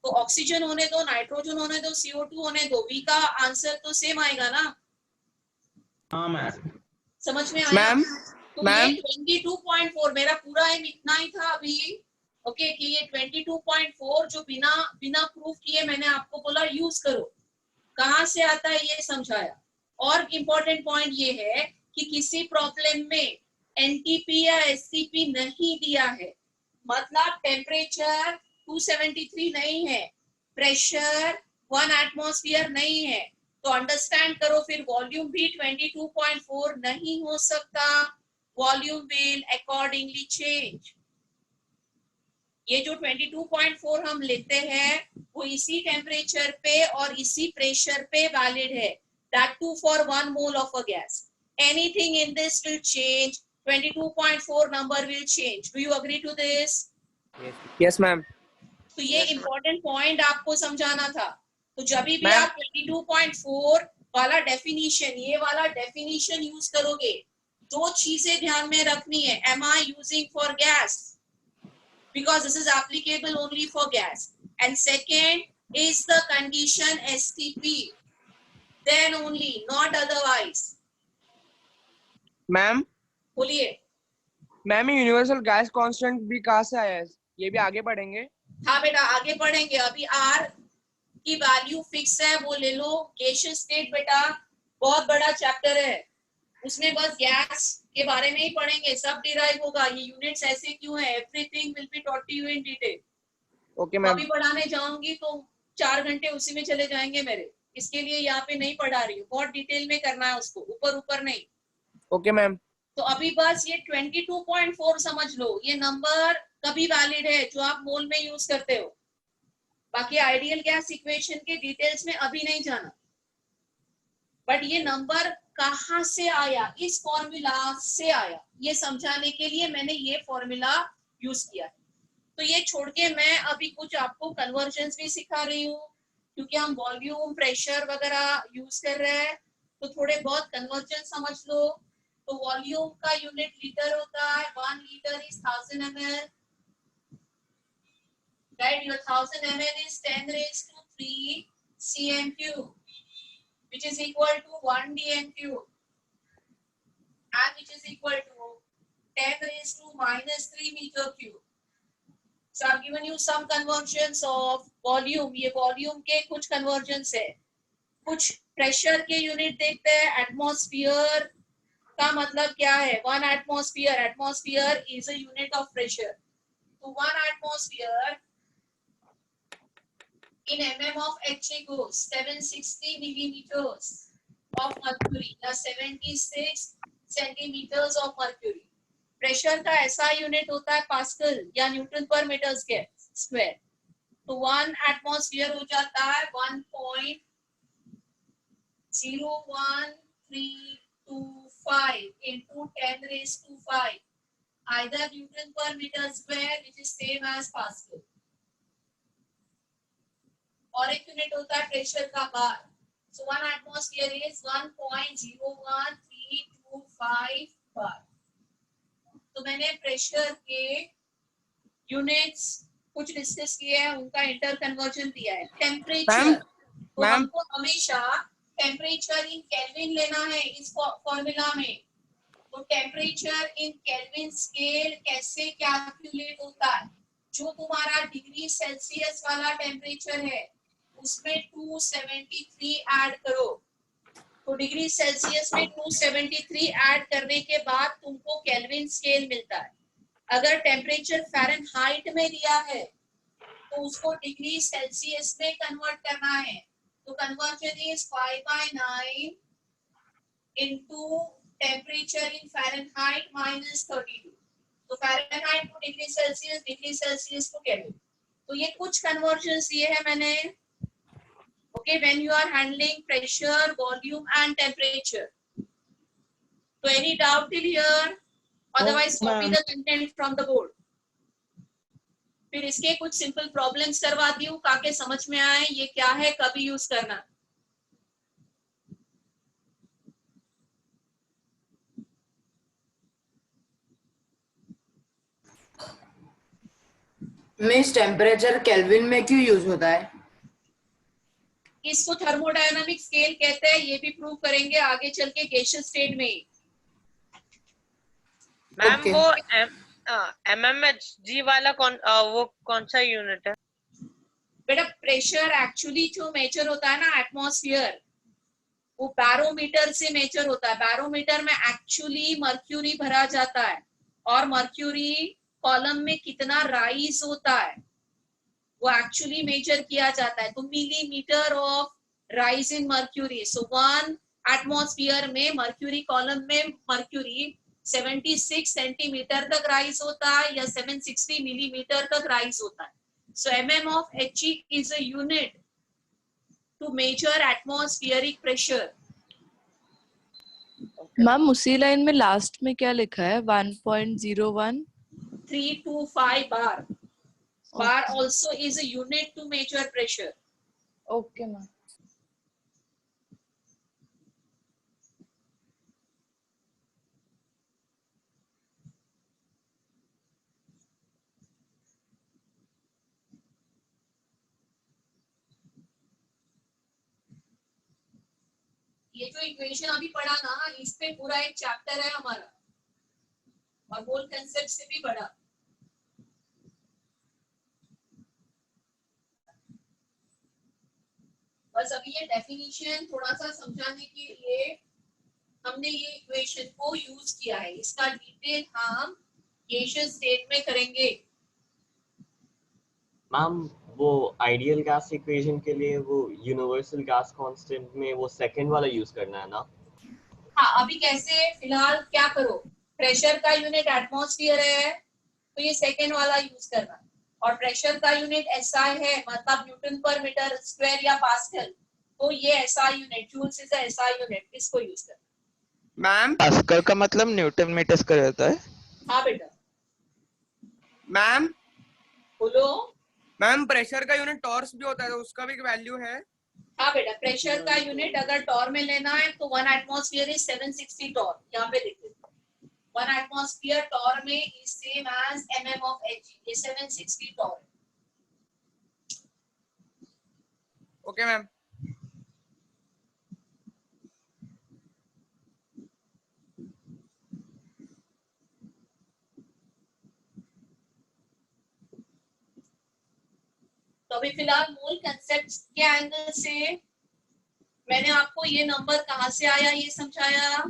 तो oxygen होने दो, nitrogen होने दो, CO2 होने दो, V का आंसर तो सेम आएगा ना? हाँ मैम. समझ में आया? मैम तो मैम ये 22.4 मेरा पूरा एम इतना ही था अभी. ओके कि ये 22.4 जो बिना प्रूफ किए मैंने आपको बोला यूज करो. कहाँ से आता है ये समझाया. और इम्पोर्टेंट पॉइंट ये है कि किसी प्रॉब्लम में एनटीपी या एससीपी नहीं दिया है, मतलब टेम्परेचर 273 नहीं है, प्रेशर 1 एटमॉस्फेयर नहीं है, तो अंडरस्टैंड करो फिर वॉल्यूम भी 22.4 नहीं हो सकता. Volume will accordingly change. ये जो 22.4 हम लेते हैं वो इसी टेम्परेचर पे और इसी प्रेशर पे वैलिड है. That too for 1 mole of a gas. Anything in this will change. 22.4 number will change. Do you agree to this? Yes ma'am. तो ये important point आपको समझाना था. तो जब भी आप 22.4 वाला definition, ये वाला definition use करोगे, 2 चीजें ध्यान में रखनी है. Am I using for gas? Because this is applicable only for gas. And second is the condition STP. Then only, not otherwise. Ma'am बोलिए. मैम यूनिवर्सल गैस कांस्टेंट भी कहाँ से आया है? ये भी आगे पढ़ेंगे. हाँ बेटा आगे पढ़ेंगे. अभी R की वैल्यू फिक्स है, वो ले लो. गैसियस स्टेट बेटा बहुत बड़ा चैप्टर है, उसमें बस गैस के बारे में ही पढ़ेंगे, सब डिराइव होगा. ये यूनिट्स ऐसे क्यों है, everything will be taught to you in detail. Okay ma'am. अभी पढ़ाने जाऊंगी तो 4 घंटे उसी में चले जाएंगे मेरे. इसके लिए यहाँ पे नहीं पढ़ा रही हूँ, बहुत डिटेल में करना है उसको, ऊपर ऊपर नहीं. Okay ma'am. तो अभी बस ये 22.4 समझ लो, ये नंबर कभी वैलिड है जो आप मोल में यूज करते हो. बाकी आइडियल गैस इक्वेशन के डिटेल्स में अभी नहीं जाना. बट ये नंबर कहाँ से आया, इस फॉर्मूला से आया, ये समझाने के लिए मैंने ये फॉर्मूला यूज किया है. तो ये छोड़ के मैं अभी कुछ आपको कन्वर्जन्स भी सिखा रही हूँ, क्योंकि हम वॉल्यूम, प्रेशर वगैरह यूज कर रहे हैं, तो थोड़े बहुत कन्वर्जन समझ लो. तो वॉल्यूम का यूनिट लीटर होता है. 1 litre is 1000 ml. Right, your 1000 ml is 10 raised to 3 cm cube, which is equal to 1 dm cube, and which is equal to 10 raised to minus 3 meter cube. So I've given you some conversions of volume. ये volume के कुछ convergence है. कुछ pressure के unit देखते हैं. Atmosphere का मतलब क्या है? 1 atmosphere. Atmosphere is a unit of pressure. तो 1 atmosphere in mm of HA goes 760 millimeters of mercury या 76 centimeters of mercury. प्रेशर का ऐसा यूनिट होता है पास्कल या न्यूटन पर मीटर स्क्वायर. तो 1 एटमॉस्फेयर हो जाता है 1.01325 into 10 raised to 5, either Newton per meter square, which is same as Pascal. और एक यूनिट होता है प्रेशर का बार. So 1 atmosphere is 1.01325 बार. तो मैंने प्रेशर के यूनिट्स कुछ डिस्कस किए हैं, उनका इंटर कन्वर्जन दिया है. टेम्परेचर, तो हमको हमेशा टेम्परेचर इन केल्विन लेना है इस फॉर्मूला में. तो टेम्परेचर इन केल्विन स्केल कैसे कैलकुलेट होता है? जो तुम्हारा डिग्री सेल्सियस वाला टेम्परेचर है उसमें 273 ऐड करो। तो डिग्री सेल्सियस में 273 ऐड करने के बाद तुमको केल्विन स्केल मिलता है। अगर टेम्परेचर फ़ारेनहाइट में दिया है तो उसको डिग्री सेल्सियस में कन्वर्ट करना है। तो conversion is 5/9 into temperature in Fahrenheit minus 32. तो Fahrenheit to degree Celsius to Kelvin. तो ये कुछ कन्वर्जन्स दिए हैं मैंने। Okay, when you are handling pressure, volume and temperature. So any doubt till here? Otherwise, copy the content from the board. फिर इसके कुछ सिंपल प्रॉब्लम्स करवा दी हूँ ताकि समझ में आए ये क्या है, कभी यूज करना। मिस टेम्परेचर केल्विन में क्यों यूज होता है? इसको थर्मोडायनामिक स्केल कहते हैं, ये भी प्रूव करेंगे आगे चल के गैसियस स्टेट में। मैम वो MMHg वाला वो कौन सा यूनिट है? बेटा प्रेशर एक्चुअली जो मेजर होता है ना एटमॉस्फेयर, वो बैरोमीटर से मेजर होता है। बैरोमीटर में एक्चुअली मर्क्यूरी भरा जाता है और मर्क्यूरी कॉलम में कितना राइज होता है वो एक्चुअली मेजर किया जाता है। तो millimetre of rise in mercury. So 1 atmosphere में मर्क्यूरी कॉलम में मर्क्यूरी 76 सेंटीमीटर तक राइज होता है या 760 मिलीमीटर तक राइज होता है। So mm of He is a unit to measure atmospheric pressure. Ma'am उसी लाइन में लास्ट में क्या लिखा है? 1.01 325 bar. Bar also is a unit to measure pressure. Okay ma'am. ये जो इक्वेशन अभी पढ़ा ना, इस पे पूरा एक चैप्टर है हमारा और मोल कंसेप्ट से भी बड़ा। बस अभी ये डेफिनेशन थोड़ा सा समझाने के लिए हमने ये इक्वेशन को यूज किया है। इसका डिटेल हम गैसियस स्टेट में करेंगे। मैम वो आइडियल गैस इक्वेशन के लिए वो यूनिवर्सल गैस कांस्टेंट में वो सेकंड वाला यूज करना है ना? हाँ, अभी कैसे फिलहाल क्या करो, प्रेशर का यूनिट एटमॉस्फेयर है तो ये सेकंड वाला यूज करना, और प्रेशर का यूनिट एसआई है मतलब न्यूटन पर मीटर स्क्वायर या पास्कल, तो ये SI unit, joules is SI unit, इसको यूज करना। मैम पास्कल का मतलब न्यूटन मीटर स्क्वायर होता है। हाँ बेटा। मैम बोलो। मैम प्रेशर का यूनिट टॉर्स भी होता है तो उसका भी वैल्यू है? हाँ बेटा, प्रेशर का यूनिट अगर टॉर में लेना है तो 1 एटमॉस्फेयर इज 760 टॉर। यहाँ पे देखते 1 एटमॉस्फेयर टॉर में is same as mm of Hg, ये 760 टॉर। Okay ma'am. तो अभी फिलहाल मूल कंसेप्ट के एंगल से मैंने आपको ये नंबर कहाँ से आया ये समझाया,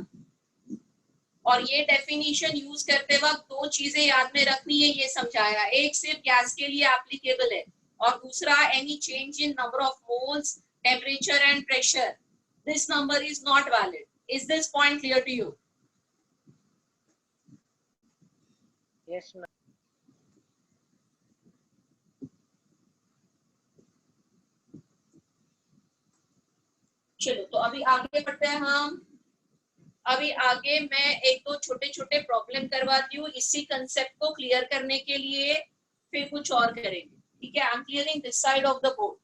और ये डेफिनेशन यूज करते वक्त दो चीजें याद में रखनी है ये समझाया। एक सिर्फ गैस के लिए एप्लीकेबल है और दूसरा any change in number of moles, temperature and pressure, this number is not valid. Is this point clear to you? Yes ma'am. चलो तो अभी आगे बढ़ते हैं हम। अभी आगे मैं एक दो छोटे छोटे प्रॉब्लम करवाती हूँ इसी कंसेप्ट को क्लियर करने के लिए, फिर कुछ और करेंगे। ठीक है, I am clearing this side of the board.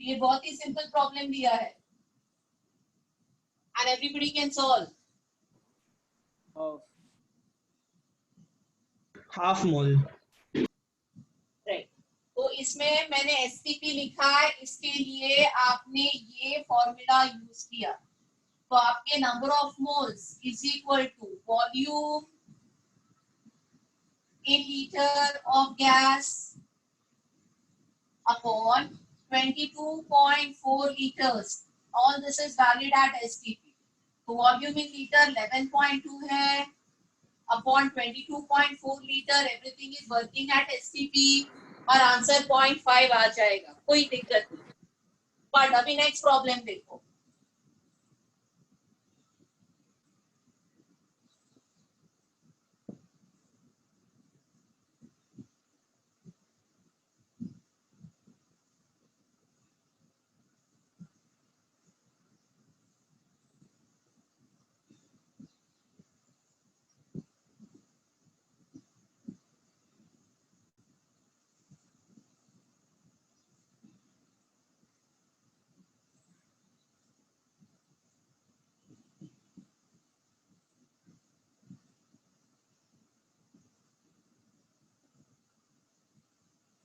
ये बहुत ही सिंपल प्रॉब्लम दिया है and everybody can solve. Half mole. Right, तो इसमें मैंने एसटीपी लिखा है, इसके लिए आपने ये फॉर्मूला यूज किया, तो आपके number of moles is equal to volume in liter of gas upon 22.4 liters. All this is valid at STP. तो वॉल्यूम इन लीटर 11.2 है upon 22.4 litre, everything is working at STP और answer 0.5 आ जाएगा, कोई दिक्कत नहीं। बट अभी next problem देखो,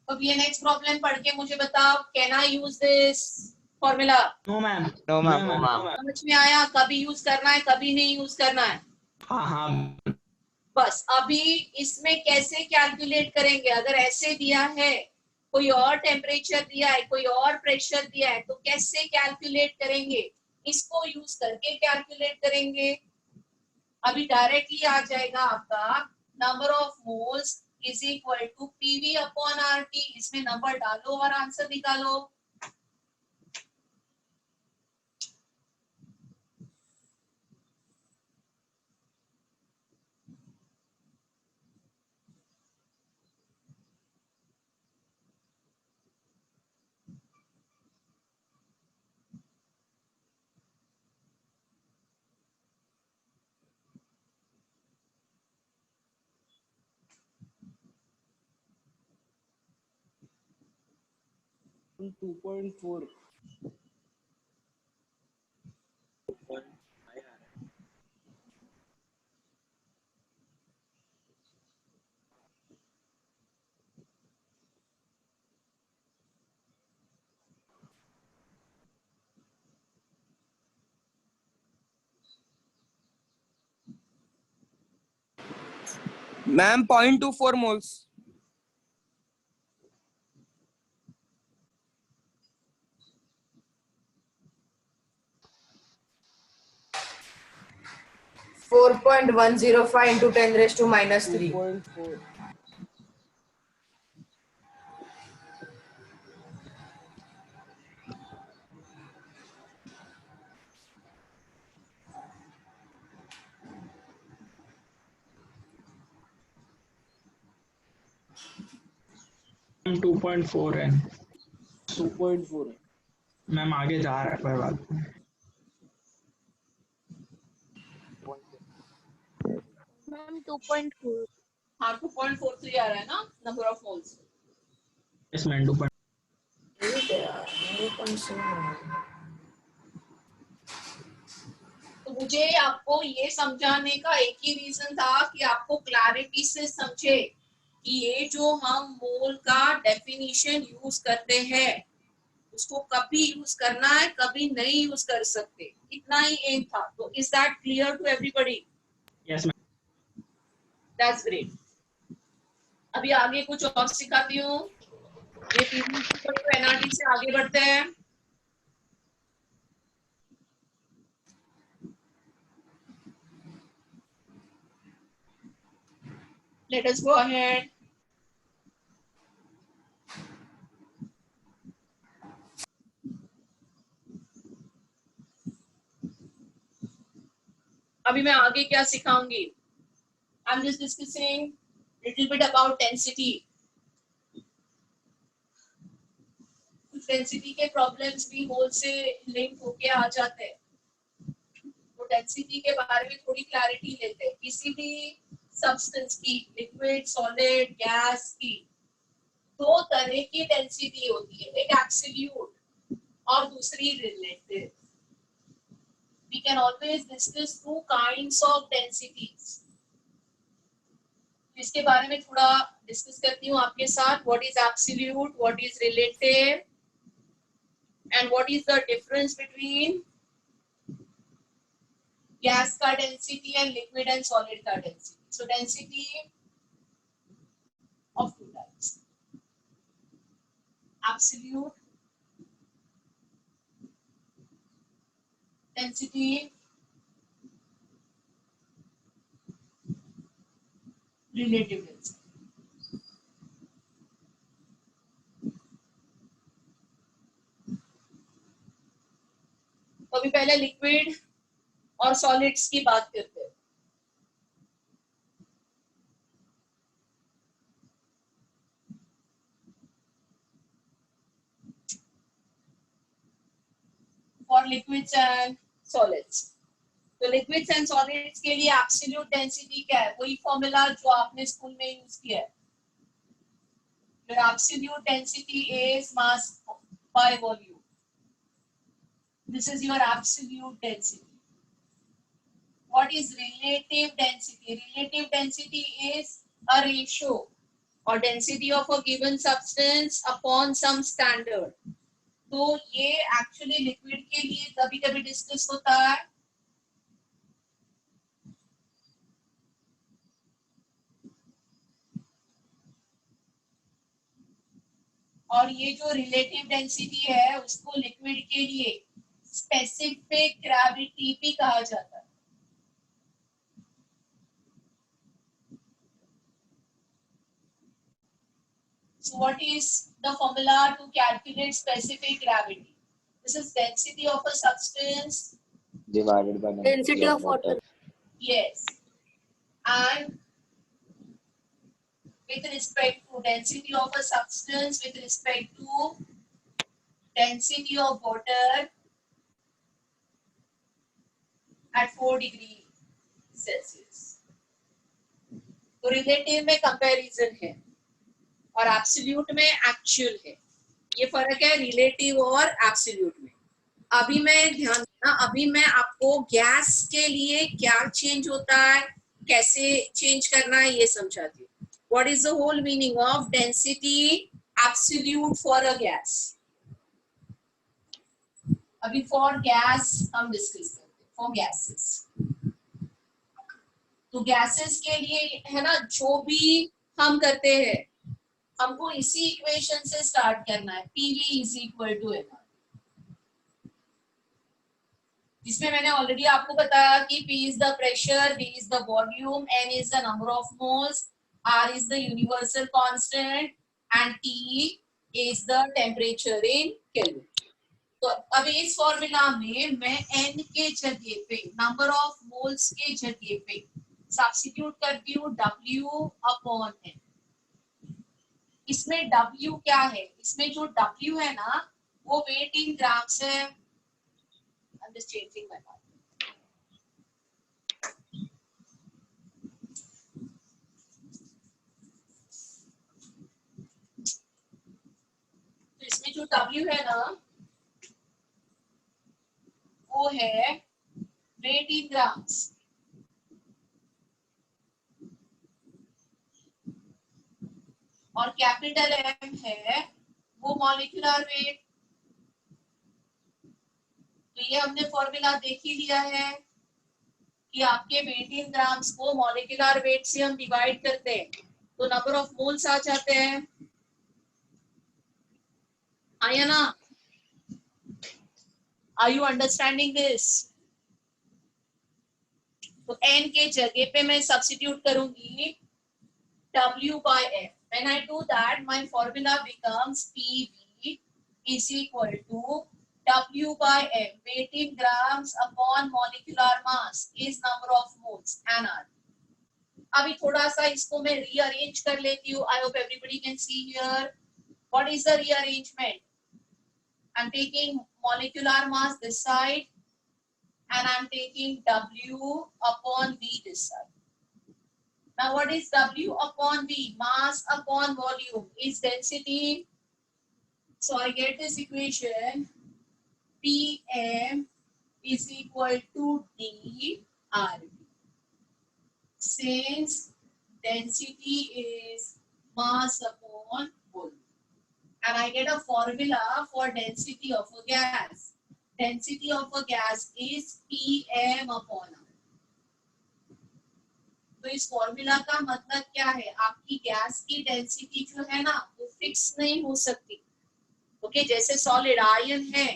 अब ये नेक्स्ट प्रॉब्लम पढ़ के मुझे बताओ, can I use this formula? No ma'am. No ma'am. समझ में आया? कभी यूज करना है, कभी नहीं यूज करना है। हाँ। बस अभी इसमें कैसे कैलकुलेट करेंगे, अगर ऐसे दिया है, कोई और टेम्परेचर दिया है, कोई और प्रेशर दिया है, तो कैसे कैलकुलेट करेंगे? इसको यूज करके कैलकुलेट करेंगे। अभी डायरेक्टली आ जाएगा आपका number of moles is equal to PV upon RT, इसमें नंबर डालो और आंसर निकालो। Ma'am 0.24 moles. फोर 4.105 into 10⁻³ 2.4 2.4 है। 2.4 है मैम, आगे जा रहा है, कोई बात नहीं। मैम 2.4। हाँ 2.43 आ रहा है ना number of moles. Yes ma'am 2. तो मुझे आपको ये समझाने का एक ही रीजन था कि आपको क्लैरिटी से समझे कि ये जो हम मोल का डेफिनेशन यूज करते हैं उसको कभी यूज करना है, कभी नहीं यूज कर सकते, इतना ही एम था। तो is that clear to everybody? Yes ma'am. That's great. अभी आगे कुछ और सिखाती हूँ। ये एनआरटी से आगे बढ़ते हैं। Let us go ahead. अभी मैं आगे क्या सिखाऊंगी? I'm just discussing little bit about density. कुछ डेंसिटी के प्रॉब्लम्स भी मोल से लिंक होके आ जाते हैं, तो डेंसिटी के बारे में थोड़ी क्लैरिटी लेते हैं। किसी भी सब्सटेंस की, लिक्विड, सॉलिड, गैस की दो तरह की डेंसिटी होती है। एक एब्सोल्यूट और दूसरी relative. We can always discuss two kinds of densities. इसके बारे में थोड़ा डिस्कस करती हूँ आपके साथ. What is absolute, what is relative, and what is the difference between gas का density and liquid and solid का density. So density of two types. Absolute density, relative density. तो अभी पहले लिक्विड और सॉलिड्स की बात करते हैं. For liquids and solids. तो liquids and solids के लिए absolute density क्या है? वही फॉर्मूला जो आपने स्कूल में यूज किया है. Your absolute density is mass by volume. This is your absolute density. What is relative density? Relative density is a ratio or density of a given substance upon some standard. तो ये actually liquid के लिए कभी कभी discuss होता है. और ये जो रिलेटिव डेंसिटी है उसको लिक्विड के लिए स्पेसिफिक ग्रेविटी भी कहा जाता है. So what is the formula to calculate specific gravity? This is density of a substance divided by density of water. Yes. And with respect to density of a substance with respect to density of water at 4 degrees Celsius. तो relative में comparison है और absolute में actual है. ये फर्क है relative और एब्सोल्यूट में. अभी मैं ध्यान देना, अभी मैं आपको गैस के लिए क्या चेंज होता है, कैसे चेंज करना है ये समझाती हूँ. What is the whole meaning of density absolute for a gas? अभी for gas हम डिस्कस करते हैं. For gases. तो गैसेस के लिए है ना, जो भी हम करते हैं हमको इसी इक्वेशन से स्टार्ट करना है. PV is equal to NR. इसमें मैंने ऑलरेडी आपको बताया कि P is the pressure, V is the volume, N is the number of moles, R is the universal constant, and T is the temperature in Kelvin. तो अब इस formula में मैं N के जगह पे, नंबर ऑफ मोल्स के जगह पे सब्स्टिट्यूट करती हूँ W अपॉन N. इसमें W क्या है? इसमें जो W है ना वो वेट इन ग्राम्स है. I'm just changing my mind. तो इसमें जो W है ना वो है वेट इन ग्राम्स. और कैपिटल M है वो मॉलिक्यूलर वेट. तो ये हमने फॉर्मूला देख ही लिया है कि आपके वेट इन ग्राम्स को मॉलिक्यूलर वेट से हम डिवाइड करते हैं तो नंबर ऑफ मोल्स आ जाते हैं. आया ना? Are you understanding this? तो N के जगह पे मैं सब्स्टिट्यूट करूंगी W by M. When I do that, my formula becomes PV is equal to W by M. Weight in grams upon molecular mass is number of moles, NR. अभी थोड़ा सा इसको मैं rearrange कर लेती हूँ. I hope everybody can see here. What is the rearrangement? I'm taking molecular mass this side and I'm taking W upon V this side. Now what is W upon V? Mass upon volume is density. So I get this equation PM is equal to DRV. Since density is mass upon volume, and I get a formula for density of a gas. Density of a gas is PM upon R. तो इस formula का मतलब क्या है? आपकी gas की density जो है ना वो फिक्स नहीं हो सकती. ओके, जैसे सॉलिड आयन है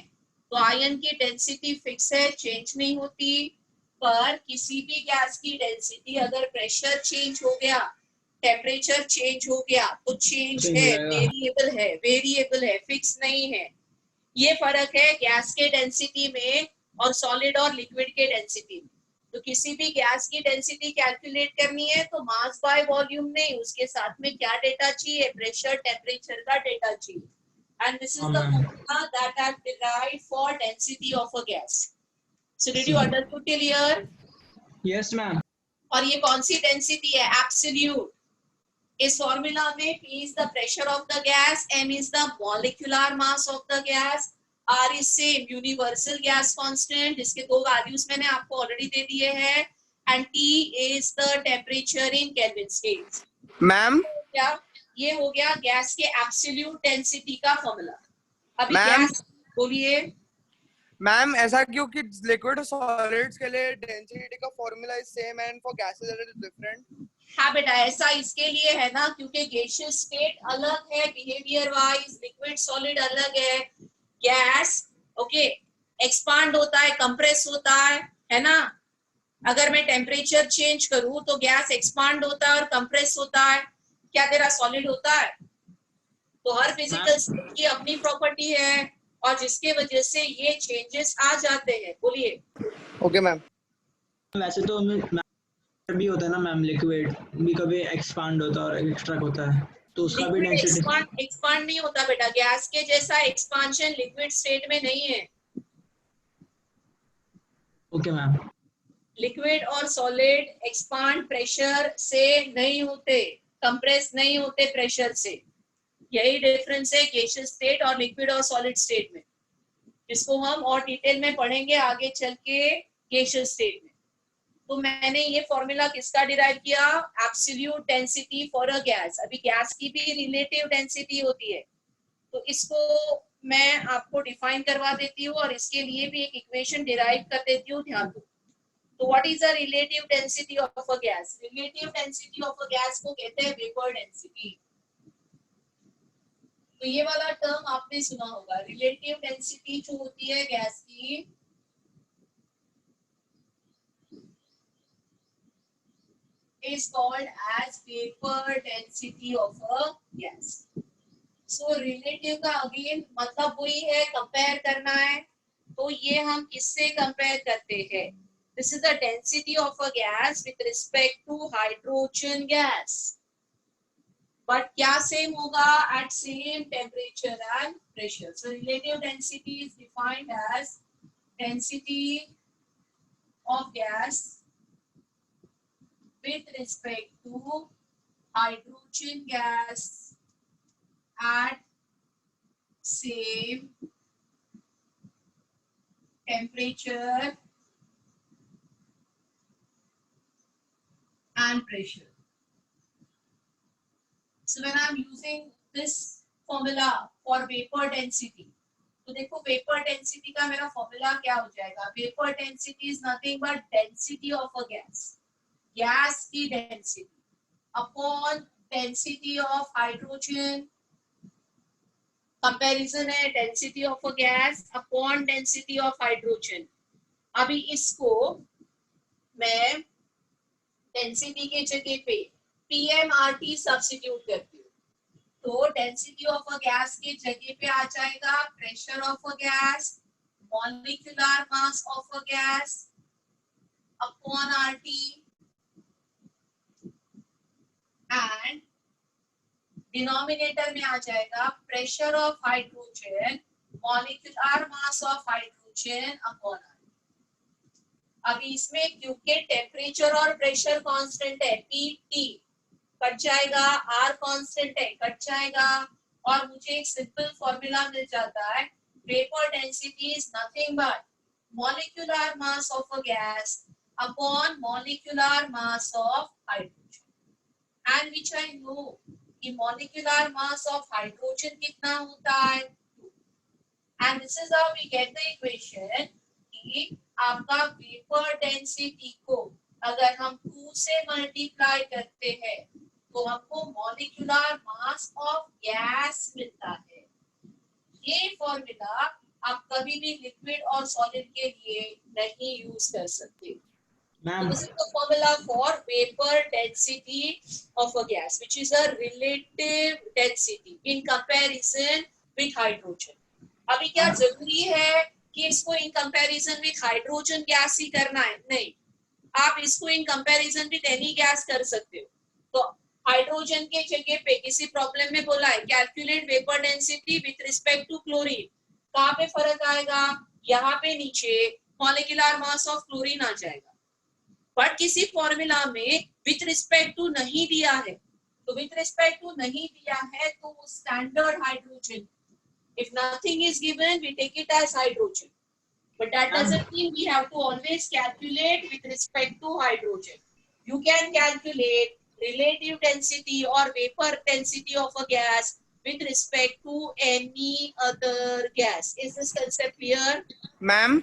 तो आयन की डेंसिटी फिक्स है, चेंज नहीं होती. पर किसी भी गैस की डेंसिटी अगर प्रेशर चेंज हो गया, टेम्परेचर चेंज हो गया तो चेंज है, वेरिएबल है, फिक्स नहीं है. ये फर्क है गैस के डेंसिटी में और सॉलिड और लिक्विड के डेंसिटी में. तो किसी भी गैस की डेंसिटी कैलकुलेट करनी है तो मास बाय वॉल्यूम नहीं, उसके साथ में क्या डेटा चाहिए? प्रेशर, टेम्परेचर का डेटा चाहिए. And this is the formula that I have derived for density of a gas. So did you understood till here? Yes ma'am. और ये कौन सी डेंसिटी है? एब्सोल्यूट. इस फॉर्मूला में P is the pressure of the gas, M is the molecular mass of the gas, R is same universal gas constant, जिसके दो values मैंने आपको ऑलरेडी दे दिए हैं, and T is the temperature in Kelvin scales. Ma'am क्या ये हो गया गैस के एब्सोल्यूट डेंसिटी का फॉर्मूला. अभी मैम, गैस बोलिए. मैम ऐसा क्यों कि लिक्विड और सॉलिड्स के लिए डेंसिटी का formula is same and for gases it is different? हाँ बेटा, ऐसा इसके लिए है ना क्योंकि गैसियस स्टेट अलग है बिहेवियर वाइज, लिक्विड सॉलिड अलग है. गैस ओके एक्सपांड होता है, कंप्रेस होता है ना. अगर मैं टेम्परेचर चेंज करूं तो गैस एक्सपांड होता है और कंप्रेस होता है. क्या तेरा सॉलिड होता है? तो हर फिजिकल स्टेट की अपनी प्रॉपर्टी है और जिसके वजह से ये चेंजेस आ जाते हैं. बोलिए. Okay ma'am. वैसे तो भी होता है ना मैम, लिक्विड भी कभी एक्सपांड होता है और एक्सट्रैक्ट होता है, तो उसका भी डेंसिटी एक्सपांड नहीं होता बेटा. गैस के जैसा एक्सपांशन लिक्विड स्टेट में नहीं है. Okay ma'am. लिक्विड और सॉलिड एक्सपांड प्रेशर से नहीं होते, कंप्रेस नहीं होते प्रेशर से. यही डिफरेंस है गैसियस स्टेट और लिक्विड और सॉलिड स्टेट में, जिसको हम और डिटेल में पढ़ेंगे आगे चल के गैसियस स्टेट में. तो मैंने ये फॉर्मूला किसका डिराइव किया? Absolute density for a gas. अभी गैस की भी रिलेटिव डेंसिटी होती है, तो इसको मैं आपको डिफाइन करवा देती हूँ और इसके लिए भी एक इक्वेशन डिराइव कर देती हूँ, ध्यान दो. तो what is the relative density of a gas? Relative density of a gas को कहते हैं वेपर डेंसिटी. तो ये वाला टर्म आपने सुना होगा. रिलेटिव डेंसिटी जो होती है गैस की is called as vapor density of a gas. So relative का अगेन मतलब वही है, कंपेयर करना है. तो ये हम किससे कंपेयर करते हैं? This is the density of a gas with respect to hydrogen gas. But क्या सेम होगा? At same temperature and pressure. So relative density is defined as density of gas with respect to hydrogen gas at same temperature and pressure. So when I'm using this formula for vapor density, तो देखो vapor density का मेरा formula क्या हो जाएगा? Vapor density is nothing but density of a gas. गैस की density upon density of hydrogen. Comparison है density of a gas upon density of hydrogen. अभी इसको मैं डेंसिटी के जगह पे PMRT सब्स्टिट्यूट करती हूँ. तो डेंसिटी ऑफ अ गैस के जगह पे आ जाएगा pressure of a gas, molecular mass of a gas upon RT and denominator में आ जाएगा pressure of hydrogen, molecular mass of hydrogen upon R. अभी इसमें क्योंकि टेम्परेचर और प्रेशर कांस्टेंट है, PT कट जाएगा, R कांस्टेंट है कट जाएगा, और मुझे एक सिंपल फॉर्मूला मिल जाता है vapor density is nothing but molecular mass of a gas upon molecular mass of hydrogen, and which I know कि molecular mass of hydrogen कितना होता है, and this is how we get the equation कि आपका vapor density को अगर हम 2 से multiply करते हैं तो हमको molecular mass of gas मिलता है। ये फॉर्मूला आप कभी भी लिक्विड और सॉलिड के लिए नहीं यूज कर सकते। So this is the formula for vapor density of a gas, which is a relative density in comparison with hydrogen. अभी क्या जरूरी है कि इसको in comparison with hydrogen gas ही करना है? नहीं, आप इसको in comparison with any gas कर सकते हो। तो हाइड्रोजन के जगह पे किसी प्रॉब्लम में बोला है calculate vapour density with respect to chlorine, कहाँ पे फर्क आएगा? यहाँ पे नीचे मॉलिक्यूलर मास ऑफ क्लोरीन आ जाएगा, बट किसी फॉर्मूला में विथ रिस्पेक्ट टू नहीं दिया है, तो विथ रिस्पेक्ट टू नहीं दिया है तो standard hydrogen, if nothing is given we take it as hydrogen, but that doesn't mean we have to always calculate with respect to hydrogen. You can calculate relative density or vapor density of a gas with respect to any other gas. Is this concept clear? Ma'am,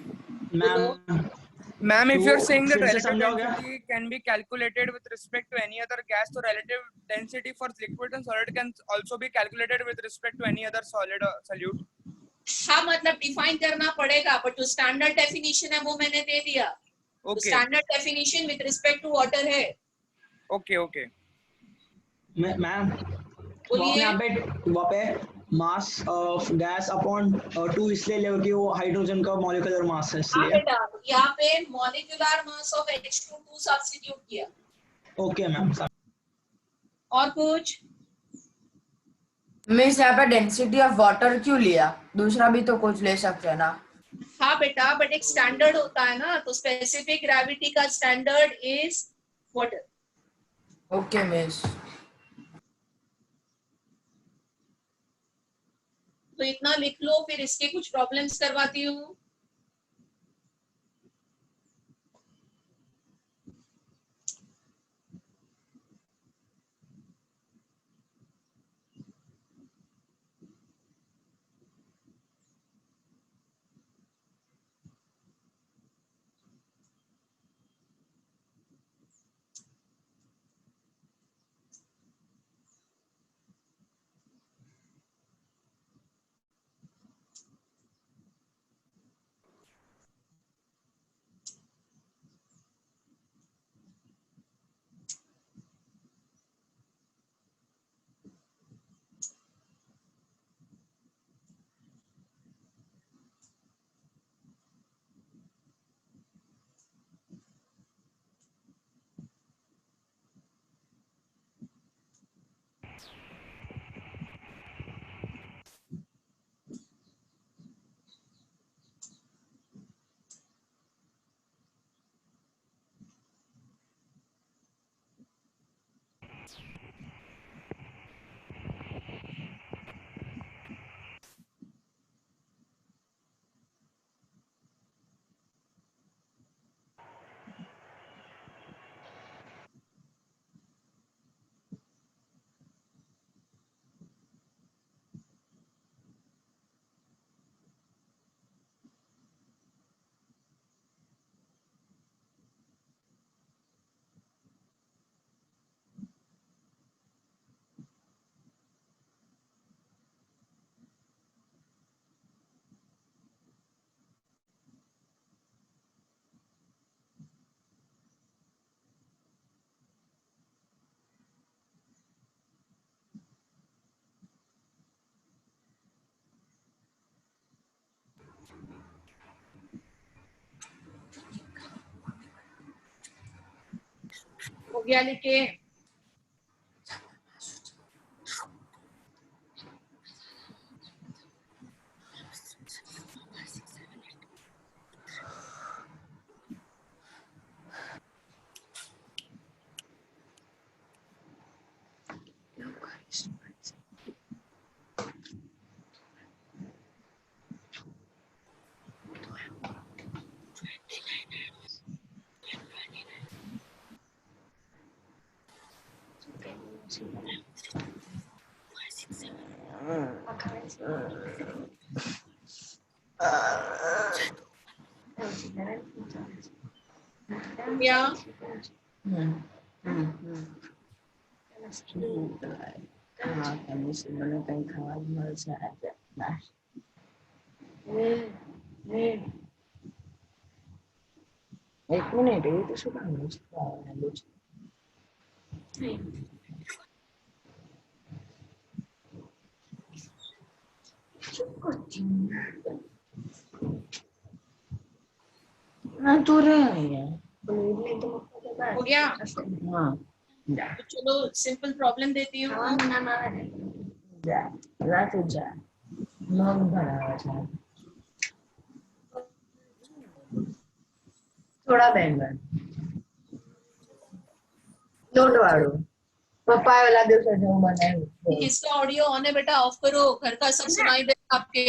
if you're saying that relative समझाओगे? density can be calculated with respect to any other gas, so relative density for liquid and solid can also be calculated with respect to any other solid or solute. हाँ, मतलब define करना पड़ेगा, but जो standard definition है वो मैंने दे दिया। Standard definition with respect to water है। ओके मैम वहाँ पे मास ऑफ गैस अपॉन 2 इसलिए ले कि वो हाइड्रोजन का मॉलिक्यूलर मास है इसलिए। बेटा यहाँ पे molecular mass of H22 substitute किया। Okay ma'am. और कुछ? मिस यहाँ पे डेंसिटी ऑफ वाटर क्यों लिया? दूसरा भी तो कुछ ले सकते हैं ना। हाँ बेटा, बट एक स्टैंडर्ड होता है ना, तो स्पेसिफिक ग्रेविटी का standard is water. Okay miss. तो इतना लिख लो, फिर इसके कुछ प्रॉब्लम्स करवाती हूँ। हो गया लिखे? या મને કઈ ખાવા મળશે આજે એક મિનિટ એ તો શું કામ છે हाँ तो रहे हैं हो गया? हाँ तो चलो सिंपल प्रॉब्लम देती हूँ. रात जा मग भरावा છે થોડા બેંગન લોટ વાળું પપ્પાએ ઓલા દિવસે જેવું બનાવ્યું इसका ऑडियो ऑन है बेटा, ऑफ करो. घर का सब सुनाई दे आपके.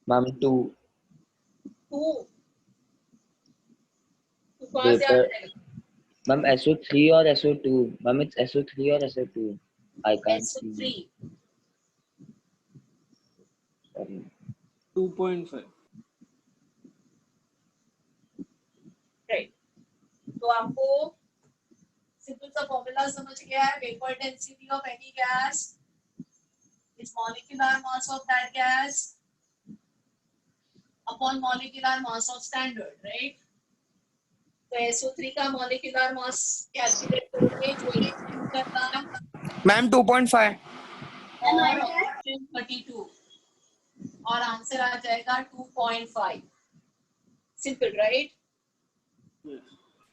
मैम 2 कहाँ से आ जाएगा? मैम SO3 और SO2 मैम इट्स SO3 और SO2 I can't see SO3 sorry 2.5 right. तो आपको सिंपल सा फॉर्मूला समझ गया है. Vapour density of any gas is molecular mass of that gas upon molecular mass of standard, right? तो SO3 का molecular mass calculate करोगे जो ये करता है मैम 2.5 और ऑप्शन 32 और आंसर आ जाएगा 2.5. Simple, right?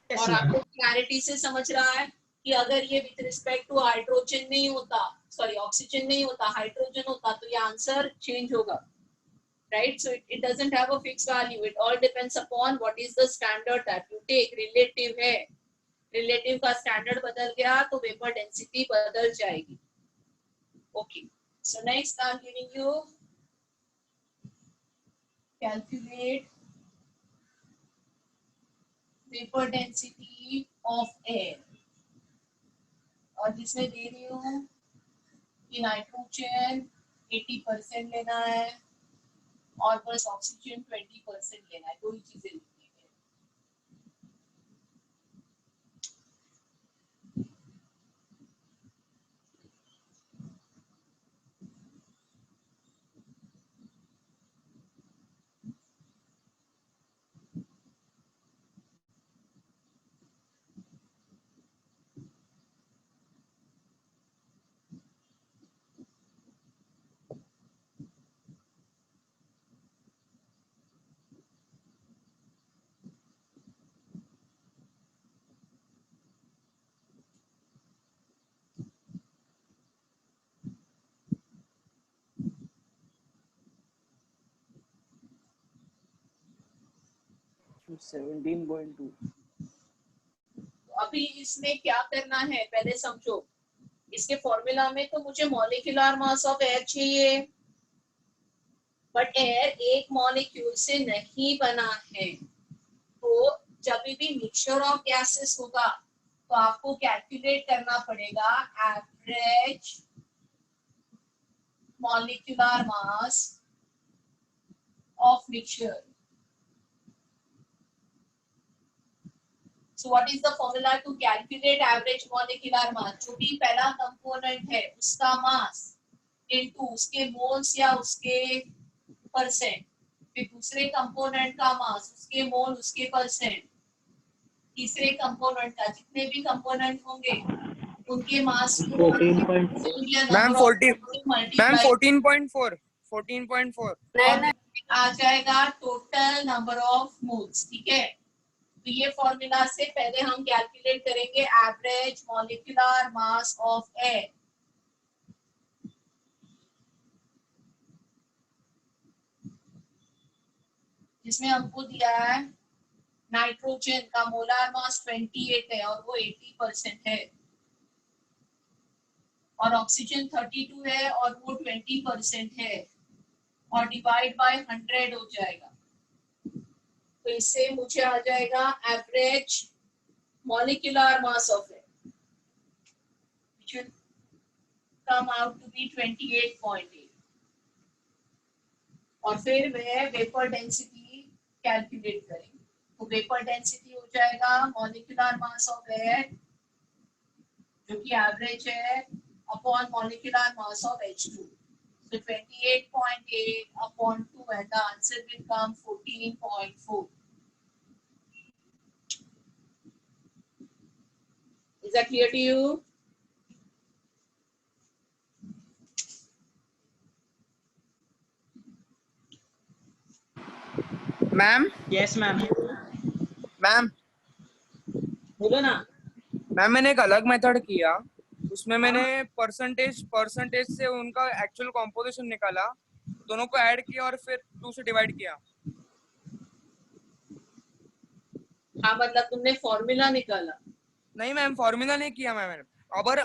और आपको क्लैरिटी से समझ रहा है कि अगर ये विथ रिस्पेक्ट टू हाइड्रोजन नहीं होता, सॉरी ऑक्सीजन नहीं होता, हाइड्रोजन होता, तो ये आंसर चेंज होगा, right? So it doesn't have a fix value. It all depends upon what is the standard that you take. Relative है, रिलेटिव का स्टैंडर्ड बदल गया तो वेपर डेंसिटी बदल जाएगी. Okay, so next I am giving you calculate vapour density of air. और जिसमें दे रही हूँ कि नाइट्रोजन 80% लेना है और बस ऑक्सीजन 20% लेना है. दो ही चीजें लिखनी है. अभी इसमें क्या करना है पहले समझो. इसके फॉर्मूला में तो मुझे मॉलिक्यूलर मास ऑफ एयर चाहिए, बट एयर एक मॉलिक्यूल से नहीं बना है. तो जब भी मिक्सचर ऑफ गैसेस होगा तो आपको कैलकुलेट करना पड़ेगा average molecular mass of mixture. So what is the formula to calculate average molecular mass? जो भी पहला कंपोनेंट है उसका मास इनटू उसके मोल्स या उसके परसेंट, फिर दूसरे कंपोनेंट का मास उसके मोल उसके परसेंट, तीसरे कंपोनेंट का जितने भी कंपोनेंट होंगे उनके मास को मैम 14.4 14.4. आ जाएगा टोटल नंबर ऑफ मोल्स, ठीक है। तो ये फॉर्मूला से पहले हम कैलकुलेट करेंगे average molecular mass of air. जिसमें हमको दिया है नाइट्रोजन का मोलार मास 28 है और वो 80% है, और ऑक्सीजन 32 है और वो 20% है, और डिवाइड बाय 100 हो जाएगा। तो इससे मुझे आ जाएगा average molecular mass of air, which will come out to be 28.8। और फिर मैं वेपर डेंसिटी कैलकुलेट करेंगे। तो वेपर डेंसिटी हो जाएगा मॉलिक्यूलर मास ऑफ एयर जो कि एवरेज है upon molecular mass of H2। So 28.8 upon 2 and the answer will come 14.4. Is that clear to you? Ma'am yes ma'am. Ma'am बोलो ना। Ma'am मैंने एक अलग मेथड किया, उसमें मैंने परसेंटेज से उनका एक्चुअल कॉम्पोजिशन निकाला, दोनों को ऐड किया और फिर 2 से डिवाइड किया। हाँ मतलब तुमने फॉर्मूला निकाला? नहीं मैम, फॉर्मूला नहीं किया मैंने। अगर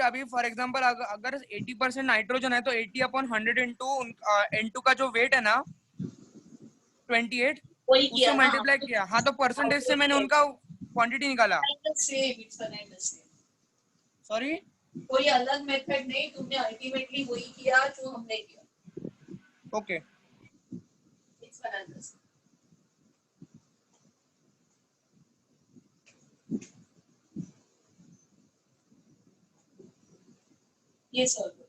अभी फॉर एग्जांपल अगर 80% नाइट्रोजन है तो 80/100 इंटू N2 का जो वेट है ना 28 उससे मल्टीप्लाई किया। हाँ तो परसेंटेज से मैंने उनका क्वांटिटी निकाला। सॉरी, कोई अलग मेथड नहीं, तुमने अल्टीमेटली वही किया जो हमने किया। ओके। ये सॉल्व करो।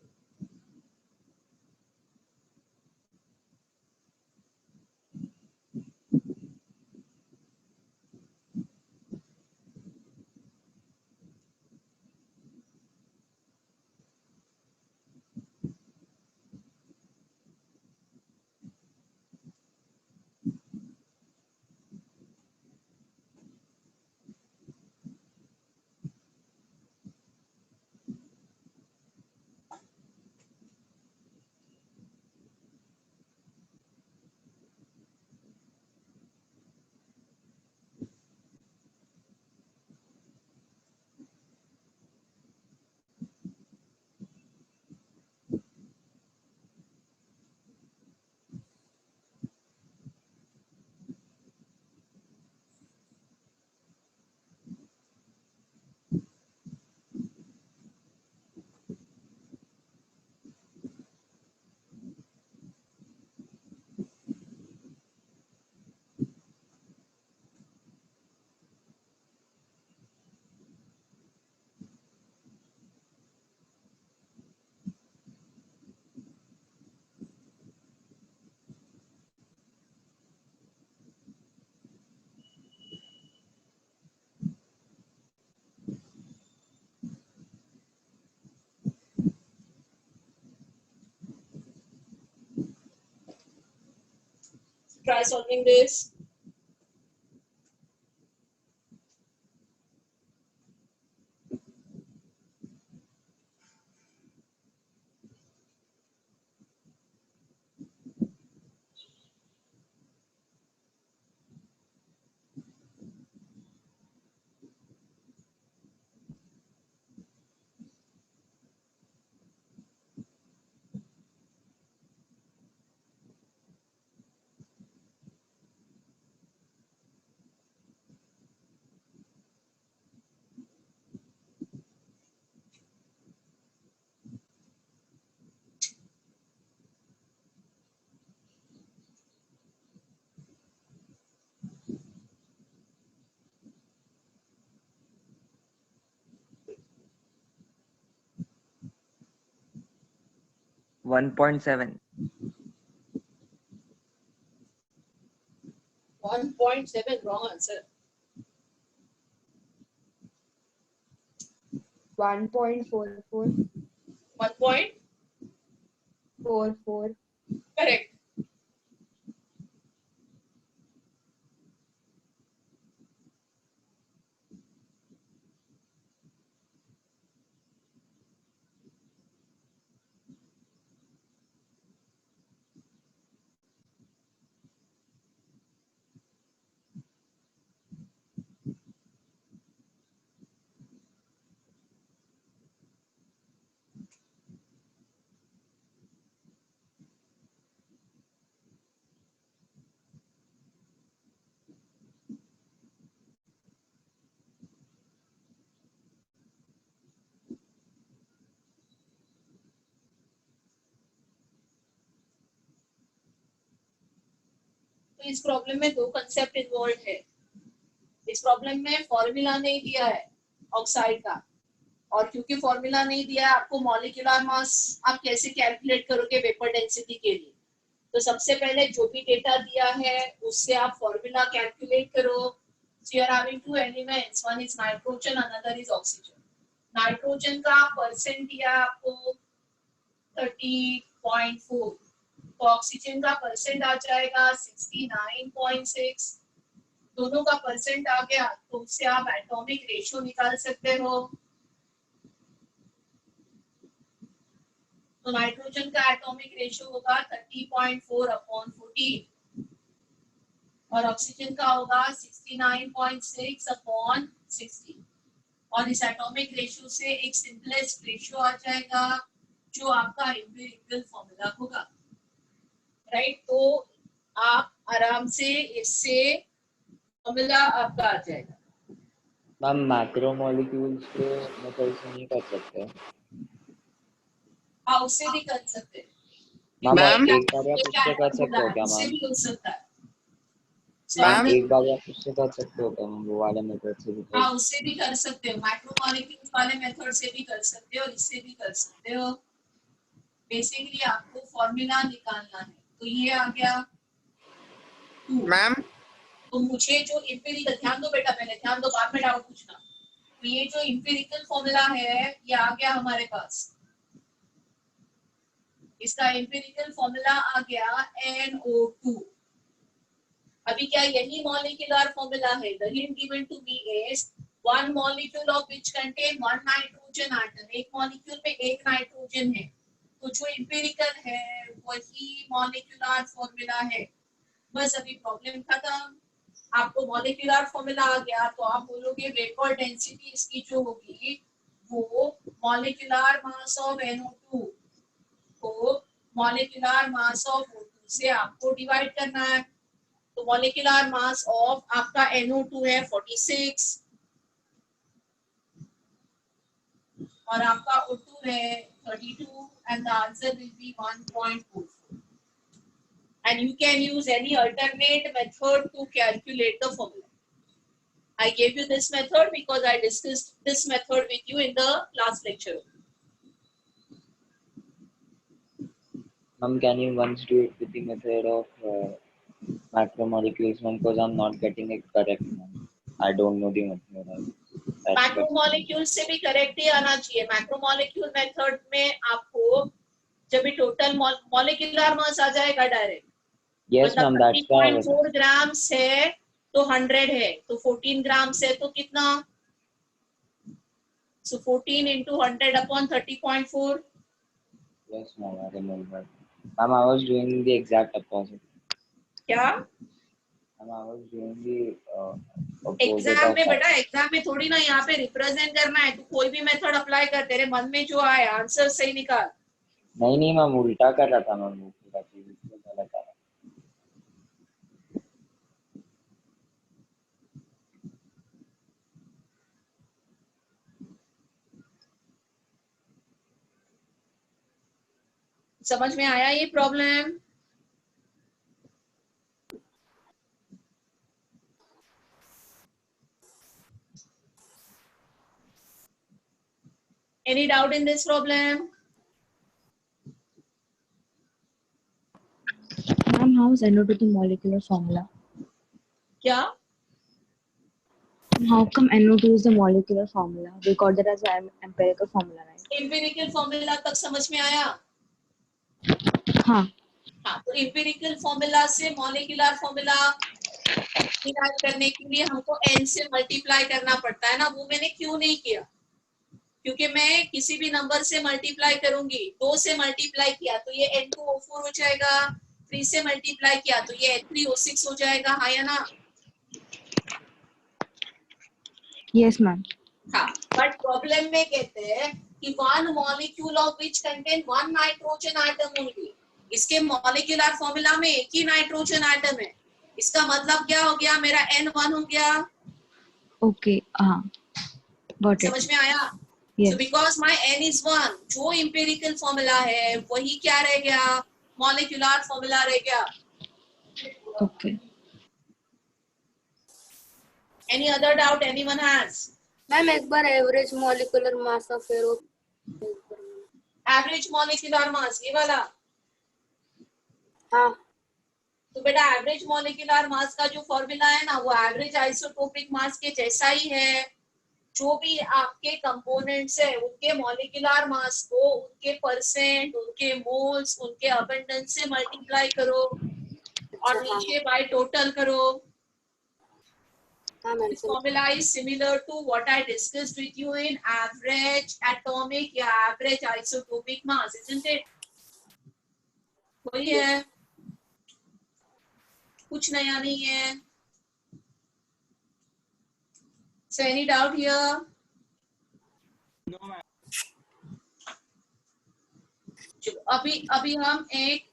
Try solving this. One 1.7. 1.7 wrong answer. 1.44. 1.44. Correct. तो इस प्रॉब्लम में दो कंसेप्ट इन्वॉल्व है. इस प्रॉब्लम में फॉर्मूला नहीं दिया है ऑक्साइड का, और क्योंकि फॉर्मूला नहीं दिया है आपको मॉलिक्यूलर मास आप कैसे कैलकुलेट करोगे वेपर डेंसिटी के लिए. तो सबसे पहले जो भी डेटा दिया है उससे आप फॉर्मूला कैलकुलेट करो. So you are having two elements, one is nitrogen, another is oxygen. Nitrogen का परसेंट दिया आपको 30.4, तो ऑक्सीजन का परसेंट आ जाएगा 69.6. दोनों का परसेंट आ गया तो उससे आप एटॉमिक रेशियो निकाल सकते हो. तो नाइट्रोजन का एटॉमिक रेशियो होगा 30.4/14 और ऑक्सीजन का होगा 69.6/60. और इस एटॉमिक रेशियो से एक सिंपलेस्ट रेशियो आ जाएगा जो आपका एम्पिरिकल फॉर्मूला होगा. राइट, तो आप आराम से इससे फॉर्मूला आपका आ जाएगा. मैम मैक्रो मॉलिक्यूल्स के मेथड से नहीं कर सकते? हाँ, उससे भी कर सकते हैं. मैम एक बार आप उससे कर सकते हो क्या उससे मैम? भी हो सकता है. मैम एक बार आप उससे कर सकते हो क्या मैम, वो वाले मेथड से भी? हाँ, उससे भी कर सकते हो. माइक्रोमोलेक्यूल्स वाले मेथड से भी कर सकते हो और इससे भी कर सकते हो. बेसिकली आपको फॉर्मूला निकालना है. तो ये आ गया 2. मैम तो मुझे जो एम्पिरिकल, ध्यान दो बेटा, पहले ध्यान दो, बाद में डाउट पूछना. तो ये जो एम्पिरिकल फॉर्मूला है ये आ गया हमारे पास. इसका एम्पिरिकल फॉर्मूला आ गया NO2. अभी क्या यही मॉलिक्यूलर फॉर्मूला है? The hint given to me is one molecule of which contain one nitrogen atom. एक मॉलिक्यूल में एक नाइट्रोजन है. तो जो एम्पिरिकल है वही मॉलिक्यूलर फॉर्मूला है. बस अभी प्रॉब्लम खत्म. आपको मॉलिक्यूलर फॉर्मूला आ गया तो आप बोलोगे वेपर डेंसिटी इसकी जो होगी वो मॉलिक्यूलर मास ऑफ NO2 को मॉलिक्यूलर मास ऑफ O2 से आपको डिवाइड करना है. तो मॉलिक्यूलर मास ऑफ आपका NO2 है 46 और आपका O2 है 32 and the answer will be 1.44. And you can use any alternate method to calculate the formula. I gave you this method because I discussed this method with you in the last lecture. Can you once do it with the method of macromolecules, because I'm not getting it correct. I don't know the method. Macromolecule से भी correct ही आना चाहिए. Macromolecule method में आपको जब भी total molecular mass आ जाएगा direct. Yes ma'am, that's why 4 grams है तो 100 है, तो 14 ग्राम्स है तो कितना? So 14 into 100 upon 30.4. Yes ma'am, I remember. Ma'am, I was doing the exact opposite. क्या? Ma'am, I was doing the exam में बेटा, एग्जाम में थोड़ी ना यहाँ पे रिप्रेजेंट करना है. तू कोई भी मेथड अप्लाई कर, तेरे मन में जो आए आंसर सही निकाल. नहीं मैम, उल्टा कर रहा था मैम, वो पूरा चीज गलत आ रहा. समझ में आया ये problem? Any doubt in this problem? Ma'am, how is NO2 the molecular formula? क्या? How come NO2 is the molecular formula? We got that as an empirical formula, right? Empirical formula तक समझ में आया? हाँ. हाँ, तो इंपेरिकल फॉर्मूला से molecular formula derive करने के लिए हमको n से मल्टीप्लाई करना पड़ता है ना, वो मैंने क्यों नहीं किया, क्योंकि मैं किसी भी नंबर से मल्टीप्लाई करूंगी, 2 से मल्टीप्लाई किया तो ये N2O4 हो जाएगा, 3 से मल्टीप्लाई किया तो ये N3O6 हो जाएगा, हाँ या ना? Yes, ma'am. हाँ, बट प्रॉब्लम में कहते हैं कि one molecule of which contain one nitrogen item only, इसके मॉलिक्यूलर फॉर्मूला में एक ही नाइट्रोजन आइटम है, इसका मतलब क्या हो गया, मेरा N1 हो गया। Okay. Got it. समझ में आया? Yes. So because my N is 1, जो empirical formula है वही क्या रह गया, molecular formula रह गया। Okay. Any other doubt anyone has? Ma'am एक बार average molecular mass of air, Average molecular mass ये वाला। हाँ तो बेटा एवरेज मॉलिक्यूलर मास का जो फॉर्मूला है ना वो एवरेज आइसोटोपिक मास के जैसा ही है, जो भी आपके कंपोनेंट्स है उनके मॉलिक्यूलर मास को उनके परसेंट, उनके मोल्स, उनके अबंडेंस से मल्टीप्लाई करो और नीचे बाय टोटल करो। This formula is similar to what I discussed with you in average atomic या average isotopic mass, isn't it? वही है, कुछ नया नहीं है। So any doubt here? No, ma'am. चलो अभी हम एक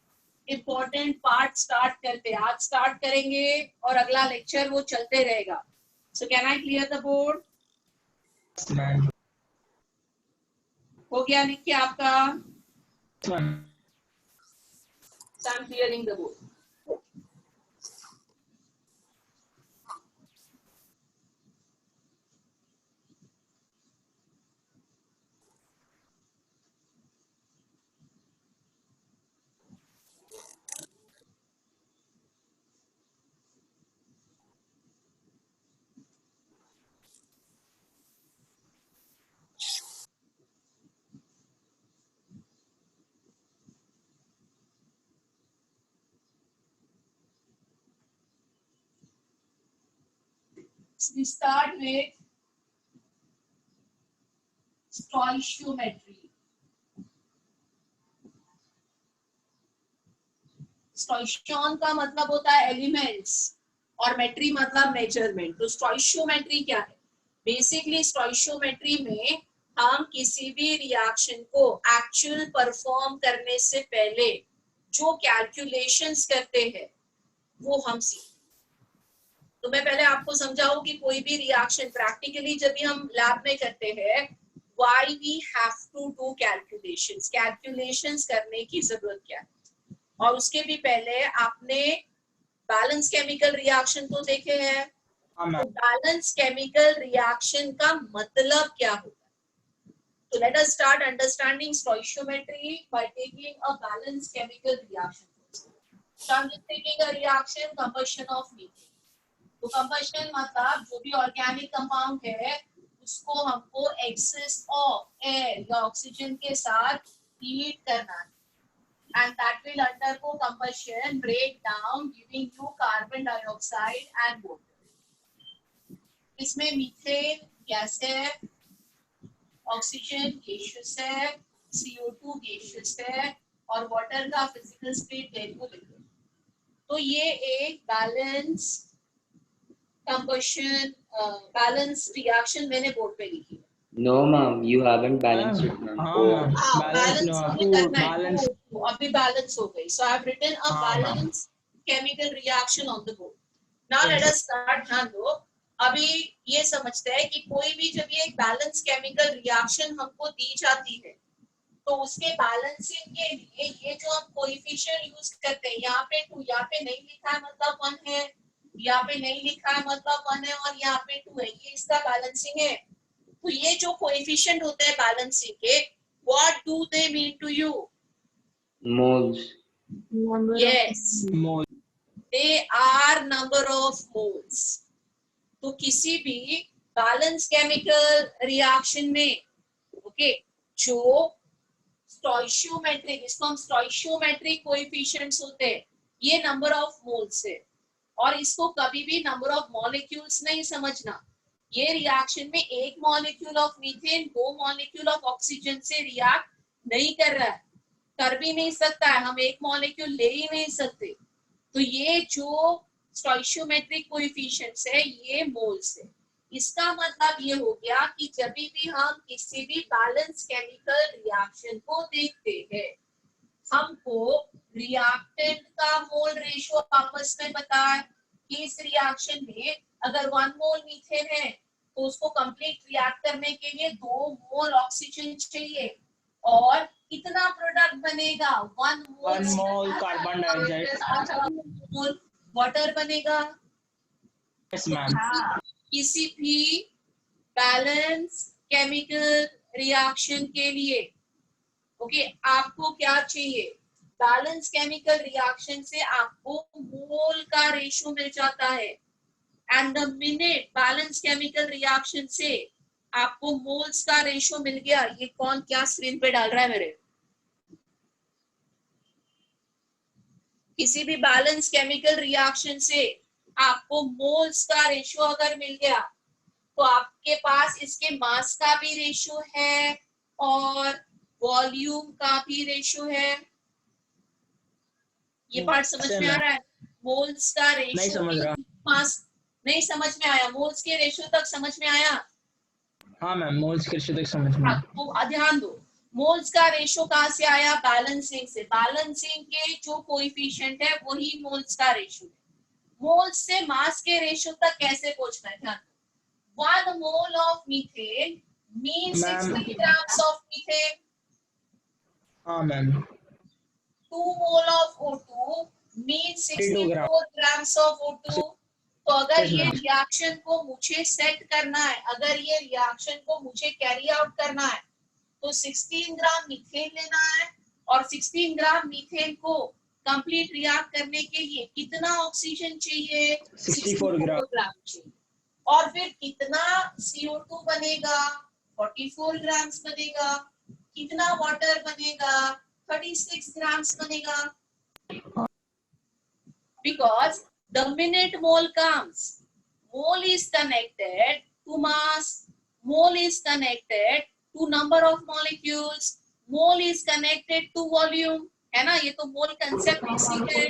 इम्पोर्टेंट पार्ट स्टार्ट करते हैं, आज स्टार्ट करेंगे और अगला लेक्चर वो चलते रहेगा। So can I clear the board? Ma'am. हो गया लिख के आपका? Ma'am. So I'm clearing the board. So we start with stoichiometry. स्टोइशियन का मतलब होता है एलिमेंट्स और मेट्री मतलब मेजरमेंट। तो स्टोइशियोमेट्री क्या है? बेसिकली स्टोइशियोमेट्री में हम किसी भी रिएक्शन को एक्चुअल परफॉर्म करने से पहले जो कैलकुलेशंस करते हैं वो हम सीखते। तो मैं पहले आपको समझाऊं कि कोई भी रिएक्शन प्रैक्टिकली जब भी हम लैब में करते हैं, why we have to do calculations, calculations करने की जरूरत क्या है। और उसके भी पहले आपने बैलेंस केमिकल रिएक्शन तो देखे हैं, तो बैलेंस केमिकल रिएक्शन का मतलब क्या होता है। तो let us start understanding stoichiometry by taking a balance chemical reaction. So I'm just taking a reaction combustion of methane. तो कंबशन मतलब जो भी ऑर्गेनिक कंपाउंड है उसको हमको एक्सेस ऑफ एयर या ऑक्सीजन के साथ हीट करना है, and that will undergo combustion, break down, giving you carbon dioxide and water. इसमें मीथेन गैस है, ऑक्सीजन गैसियस है, CO2 गैसियस है और वाटर का फिजिकल स्टेट लिक्विड। तो ये एक बैलेंस कंबशन बैलेंस रिएक्शन मैंने बोर्ड पे लिखी है। No, ma'am, you haven't balanced it, ma'am. Balance अभी बैलेंस हो गई। So I have written a balance chemical reaction on the board. Now let us start। ध्यान दो, अभी ये समझते हैं कि कोई भी जब ये एक बैलेंस केमिकल रिएक्शन हमको दी जाती है तो उसके बैलेंसिंग के लिए ये जो हम कोएफिशिएंट यूज करते हैं, यहाँ पे 2, यहाँ पे नहीं लिखा है मतलब 1 है, यहाँ पे नहीं लिखा है मतलब 1 है और यहाँ पे 2 है, ये इसका बैलेंसिंग है। तो ये जो कोएफिशिएंट होते हैं बैलेंसिंग के, what do they mean to you? Moles. Yes, they are number of moles. तो किसी भी बैलेंस केमिकल रिएक्शन में ओके जो स्टोइशियोमेट्रिक, इसको हम स्टोइशियोमेट्रिक कोएफिशिएंट्स होते हैं, ये नंबर ऑफ मोल्स है। और इसको कभी भी नंबर ऑफ मॉलिक्यूल्स नहीं समझना। ये रिएक्शन में एक molecule of methane 2 molecule of oxygen से रिएक्ट नहीं कर रहा है, कर भी नहीं सकता है, हम एक मॉलिक्यूल ले ही नहीं सकते। तो ये जो स्टोइशियोमेट्रिक कोएफिशिएंट्स है ये मोल्स है। इसका मतलब ये हो गया कि जब भी हम किसी भी बैलेंस केमिकल रिएक्शन को देखते हैं, हमको रिएक्टेंट का मोल रेशियो आपस में पता है कि इस रिएक्शन में अगर 1 मोल मीथेन है तो उसको कंप्लीट रिएक्ट करने के लिए 2 मोल ऑक्सीजन चाहिए, और कितना प्रोडक्ट बनेगा 1 मोल कार्बन डाइऑक्साइड, वाटर बनेगा। Yes ma'am. किसी भी बैलेंस केमिकल रिएक्शन के लिए ओके आपको क्या चाहिए, बैलेंस केमिकल रिएक्शन से आपको मोल का रेशियो मिल जाता है। And the minute balance chemical reaction से आपको मोल्स का रेशियो मिल गया, ये कौन क्या स्क्रीन पे डाल रहा है मेरे, किसी भी बैलेंस केमिकल रिएक्शन से आपको मोल्स का रेशियो अगर मिल गया तो आपके पास इसके मास का भी रेशियो है और वॉल्यूम का भी रेशियो है। ये पार्ट समझ में आ रहा है? मोल्स का रेशियो नहीं समझ रहा। मास नहीं समझ में आया, मोल्स के रेशियो तक समझ में आया? हाँ मैम, मोल्स के रेशियो तक समझ में आया। तो ध्यान दो, मोल्स का रेशियो कहाँ से आया? बैलेंसिंग से। बैलेंसिंग के जो कोएफिशिएंट है वही मोल्स का रेशियो है। मोल्स से मास के रेशियो तक कैसे पहुंचना है? ध्यान, 1 mole of methane means 60 grams of methane. हाँ ma'am. 2 mole of O2 means 64 grams of O2. तो अगर ये रिएक्शन को मुझे सेट करना है, अगर ये रिएक्शन को मुझे कैरी आउट करना है, तो 16 ग्राम मीथेन लेना है, और 16 ग्राम मीथेन को कंप्लीट रिएक्ट करने के लिए कितना ऑक्सीजन चाहिए? 64 ग्राम चाहिए। और फिर कितना CO2 बनेगा? 44 ग्राम्स बनेगा। कितना वाटर बनेगा? 36 ग्राम्स बनेगा। Because the minute mole comes, mole is connected to mass, mole is connected to number of molecules, mole is connected to volume, है ना? ये तो मोल कंसेप्ट बेसिक है।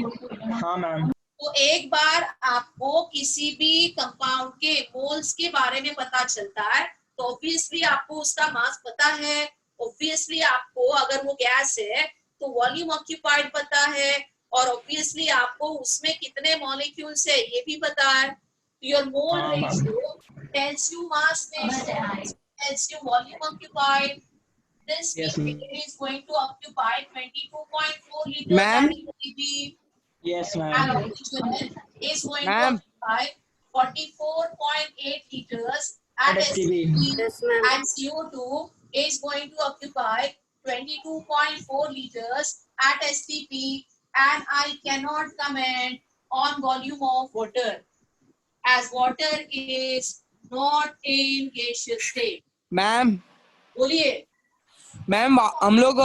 हाँ मैम। तो एक बार आपको किसी भी कंपाउंड के मोल्स के बारे में पता चलता है तो ऑब्वियसली आपको उसका मास पता है, ऑब्वियसली आपको अगर वो गैस है तो वॉल्यूम ऑक्यूपाइड पता है, और ऑब्वियसली आपको उसमें कितने मॉलिक्यूल्स है ये भी पता है। Your mole ratio tells you mass ratio, tells you volume occupied. This is going to occupy 22.4 liters. Ma'am? Yes, ma'am. And oxygen is going to occupy 44.8 liters at STP. Yes, ma'am. And CO2 is going to occupy 22.4 liters at STP. And I cannot comment on volume of water, as water is not in gaseous state. Ma'am बोलिए। Ma'am हम लोग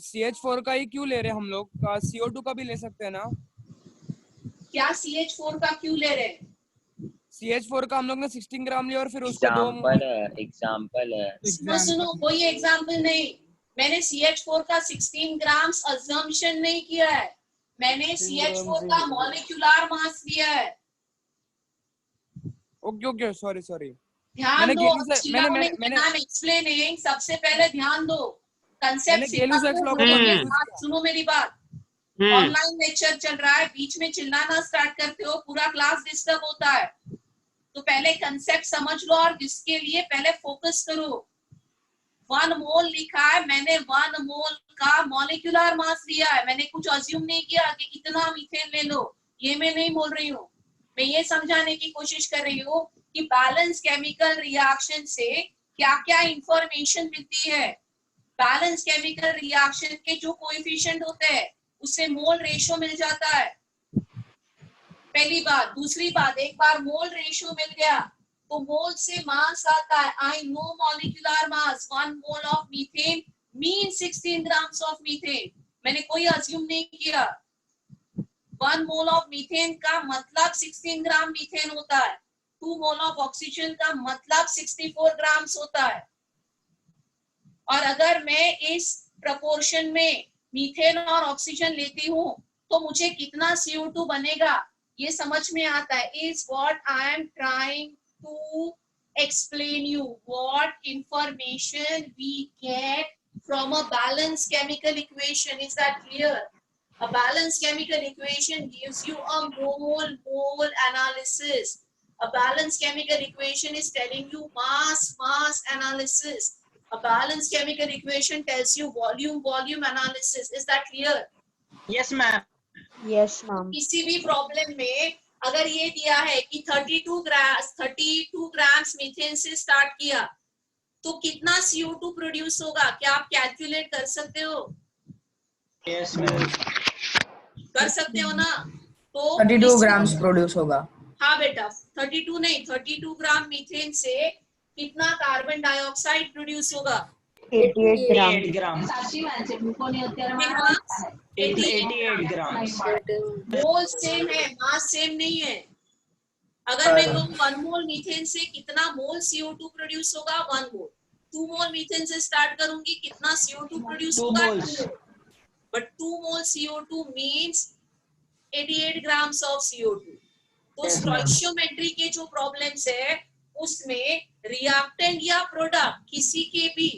CH4 का ही क्यों ले रहे हैं? हम लोग CO2 का भी ले सकते हैं ना? क्या CH4 का क्यों ले रहे हैं? CH4 का हम लोग ने 16 ग्राम लिया और फिर उसको एग्जांपल है। सुनो, कोई एग्जांपल नहीं। मैंने CH4 का 16 ग्राम्स अजम्पशन नहीं किया है, मैंने CH4 का मॉलिक्यूलर मास लिया है। ओके सॉरी ध्यान दो, एक्सप्लेनिंग। सबसे पहले ध्यान दो, कंसेप्ट सुनो मेरी बात। ऑनलाइन लेक्चर चल रहा है, बीच में चिल्लाना स्टार्ट करते हो, पूरा क्लास डिस्टर्ब होता है। तो पहले कंसेप्ट समझ लो और जिसके लिए पहले फोकस करो। 1 मोल लिखा है, मैंने 1 मोल का मॉलिक्यूलर मास लिया है, मैंने कुछ अज्यूम नहीं किया कि कितना मीथेन ले लो, ये मैं नहीं बोल रही हूँ। मैं ये समझाने की कोशिश कर रही हूँ कि बैलेंस केमिकल रिएक्शन से क्या क्या इंफॉर्मेशन मिलती है। बैलेंस केमिकल रिएक्शन के जो कोएफिशिएंट होते हैं उससे मोल रेशियो मिल जाता है, पहली बात। दूसरी बात, एक बार मोल रेशियो मिल गया तो मोल से मास आता है। I know molecular mass, 1 mole of methane mean 16 grams of methane. मैंने कोई अज्यूम नहीं किया. 1 mole of methane का मतलब 16 ग्राम मीथेन होता है. 2 mole of oxygen का मतलब 64 grams होता है. और अगर मैं इस प्रपोर्शन में मीथेन और ऑक्सीजन लेती हूँ तो मुझे कितना CO2 बनेगा ये समझ में आता है. Is what I am trying to explain you. What information we get from a balanced chemical equation. Is that clear? A balanced chemical equation gives you a mole analysis. A balanced chemical equation is telling you mass analysis. A balanced chemical equation tells you volume analysis. Is that clear? Yes, ma'am. Yes, ma'am. किसी भी problem में अगर ये दिया है कि 32 grams methane से start किया तो कितना CO2 प्रोड्यूस होगा, क्या आप कैलकुलेट कर सकते हो? Yes, ma'am. कर सकते हो ना? तो 32 ग्राम्स प्रोड्यूस होगा. हाँ बेटा, 32 नहीं, 32 ग्राम मीथेन से कितना कार्बन डाइऑक्साइड प्रोड्यूस होगा? 88 8 ग्राम. ग्राम. 88 ग्राम. मोल सेम है, मास सेम नहीं है. अगर मैं कहूँ 1 मोल मीथेन से कितना मोल CO2 प्रोड्यूस होगा? 1 मोल. 2 मोल मीथेन से स्टार्ट करूंगी, कितना CO2 प्रोड्यूस होगा? 2 मोल. But 2 mole CO2 means 88 grams of CO2. तो स्टोइकियोमेट्री के जो प्रॉब्लम्स है उसमें रिएक्टेंट या प्रोडक्ट किसी के भी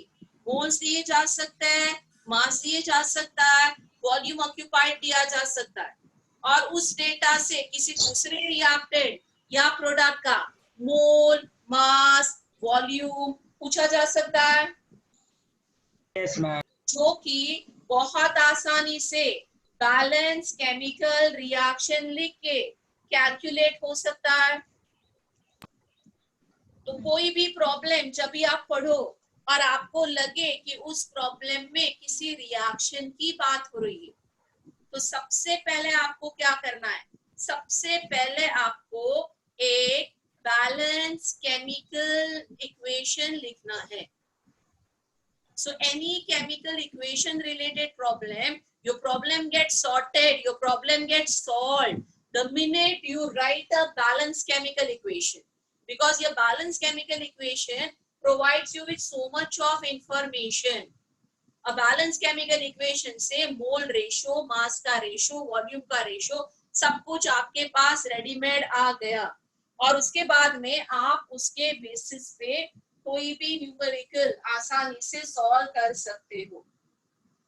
मोल्स दिए जा सकते हैं, मास दिए जा सकता है, वॉल्यूम ऑक्यूपाइड दिया जा सकता है और उस डेटा से किसी दूसरे रिएक्टेंट या प्रोडक्ट का मोल, मास, वॉल्यूम पूछा जा सकता है. Yes, ma'am. जो कि बहुत आसानी से बैलेंस केमिकल रिएक्शन लिख के कैलकुलेट हो सकता है. तो कोई भी प्रॉब्लम जब भी आप पढ़ो और आपको लगे कि उस प्रॉब्लम में किसी रिएक्शन की बात हो रही है तो सबसे पहले आपको क्या करना है? सबसे पहले आपको एक बैलेंस केमिकल इक्वेशन लिखना है. So any chemical equation related problem, your problem gets sorted, your problem gets solved the minute you write a balanced chemical equation. Because your balanced chemical equation provides you with so much of information. A balanced chemical equation से mole ratio, mass का ratio, volume का ratio, सब कुछ आपके पास readymade आ गया और उसके बाद में आप उसके बेसिस पे कोई भी न्यूमेरिकल आसानी से सॉल्व कर सकते हो.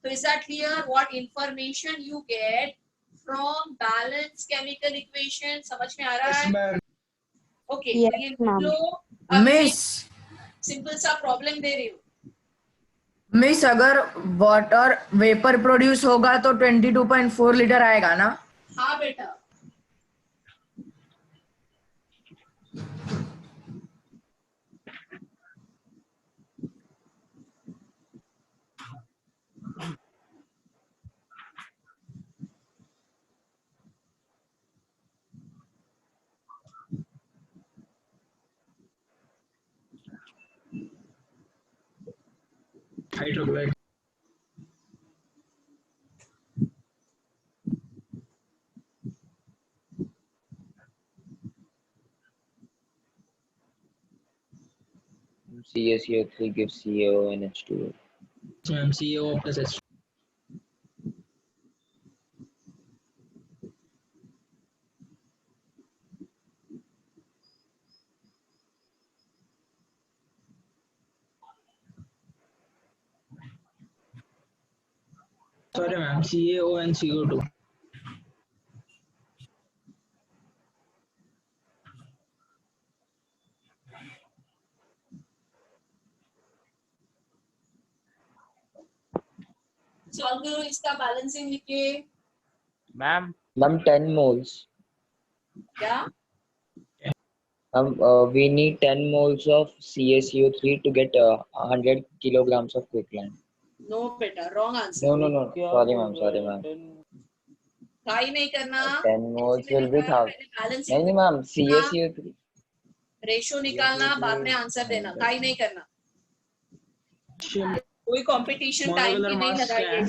तो is that clear? What information you get from balance chemical equation समझ में आ रहा है? ओके, तो ये लो मिस सिंपल सा प्रॉब्लम दे रही हूँ. मिस अगर वाटर वेपर प्रोड्यूस होगा तो 22.4 लीटर आएगा ना? हाँ बेटा. Hydrochloride. CaCO3 gives CaO and H2O. Ma'am, CaO plus H2O. Sorry, ma'am. CaO and CO2. Solve करो इसका बैलेंसिंग लिखे. Ma'am 10 moles. क्या? We need 10 moles of CaCO3 to get 100 kilograms of quicklime. No बेटा, wrong answer. No. Sorry, ma'am. Try नहीं करना. 10 moles will be 1000. नहीं, ma'am. CaCO3. Ratio निकालना, बाद में आंसर देना. ट्राई नहीं करना. कोई कंपटीशन टाइम की नहीं लगाइए।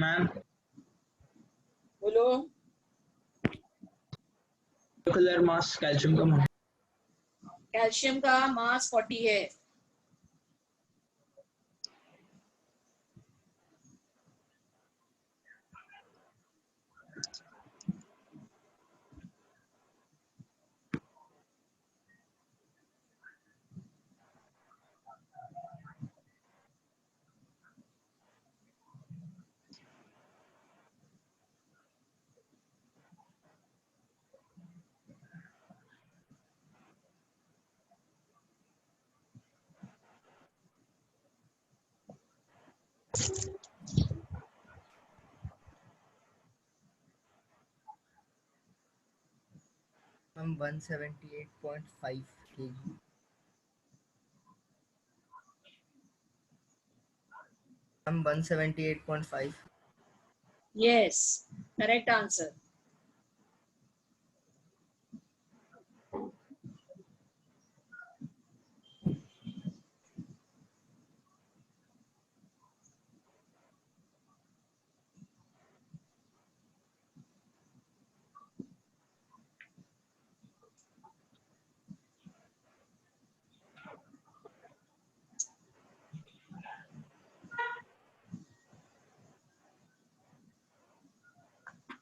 मैम बोलो। मोलिकुलर मास कैल्शियम का कैल्शियम का मास 40 है। Ma'am 178.5 kg। Ma'am 178.5। Yes, correct answer.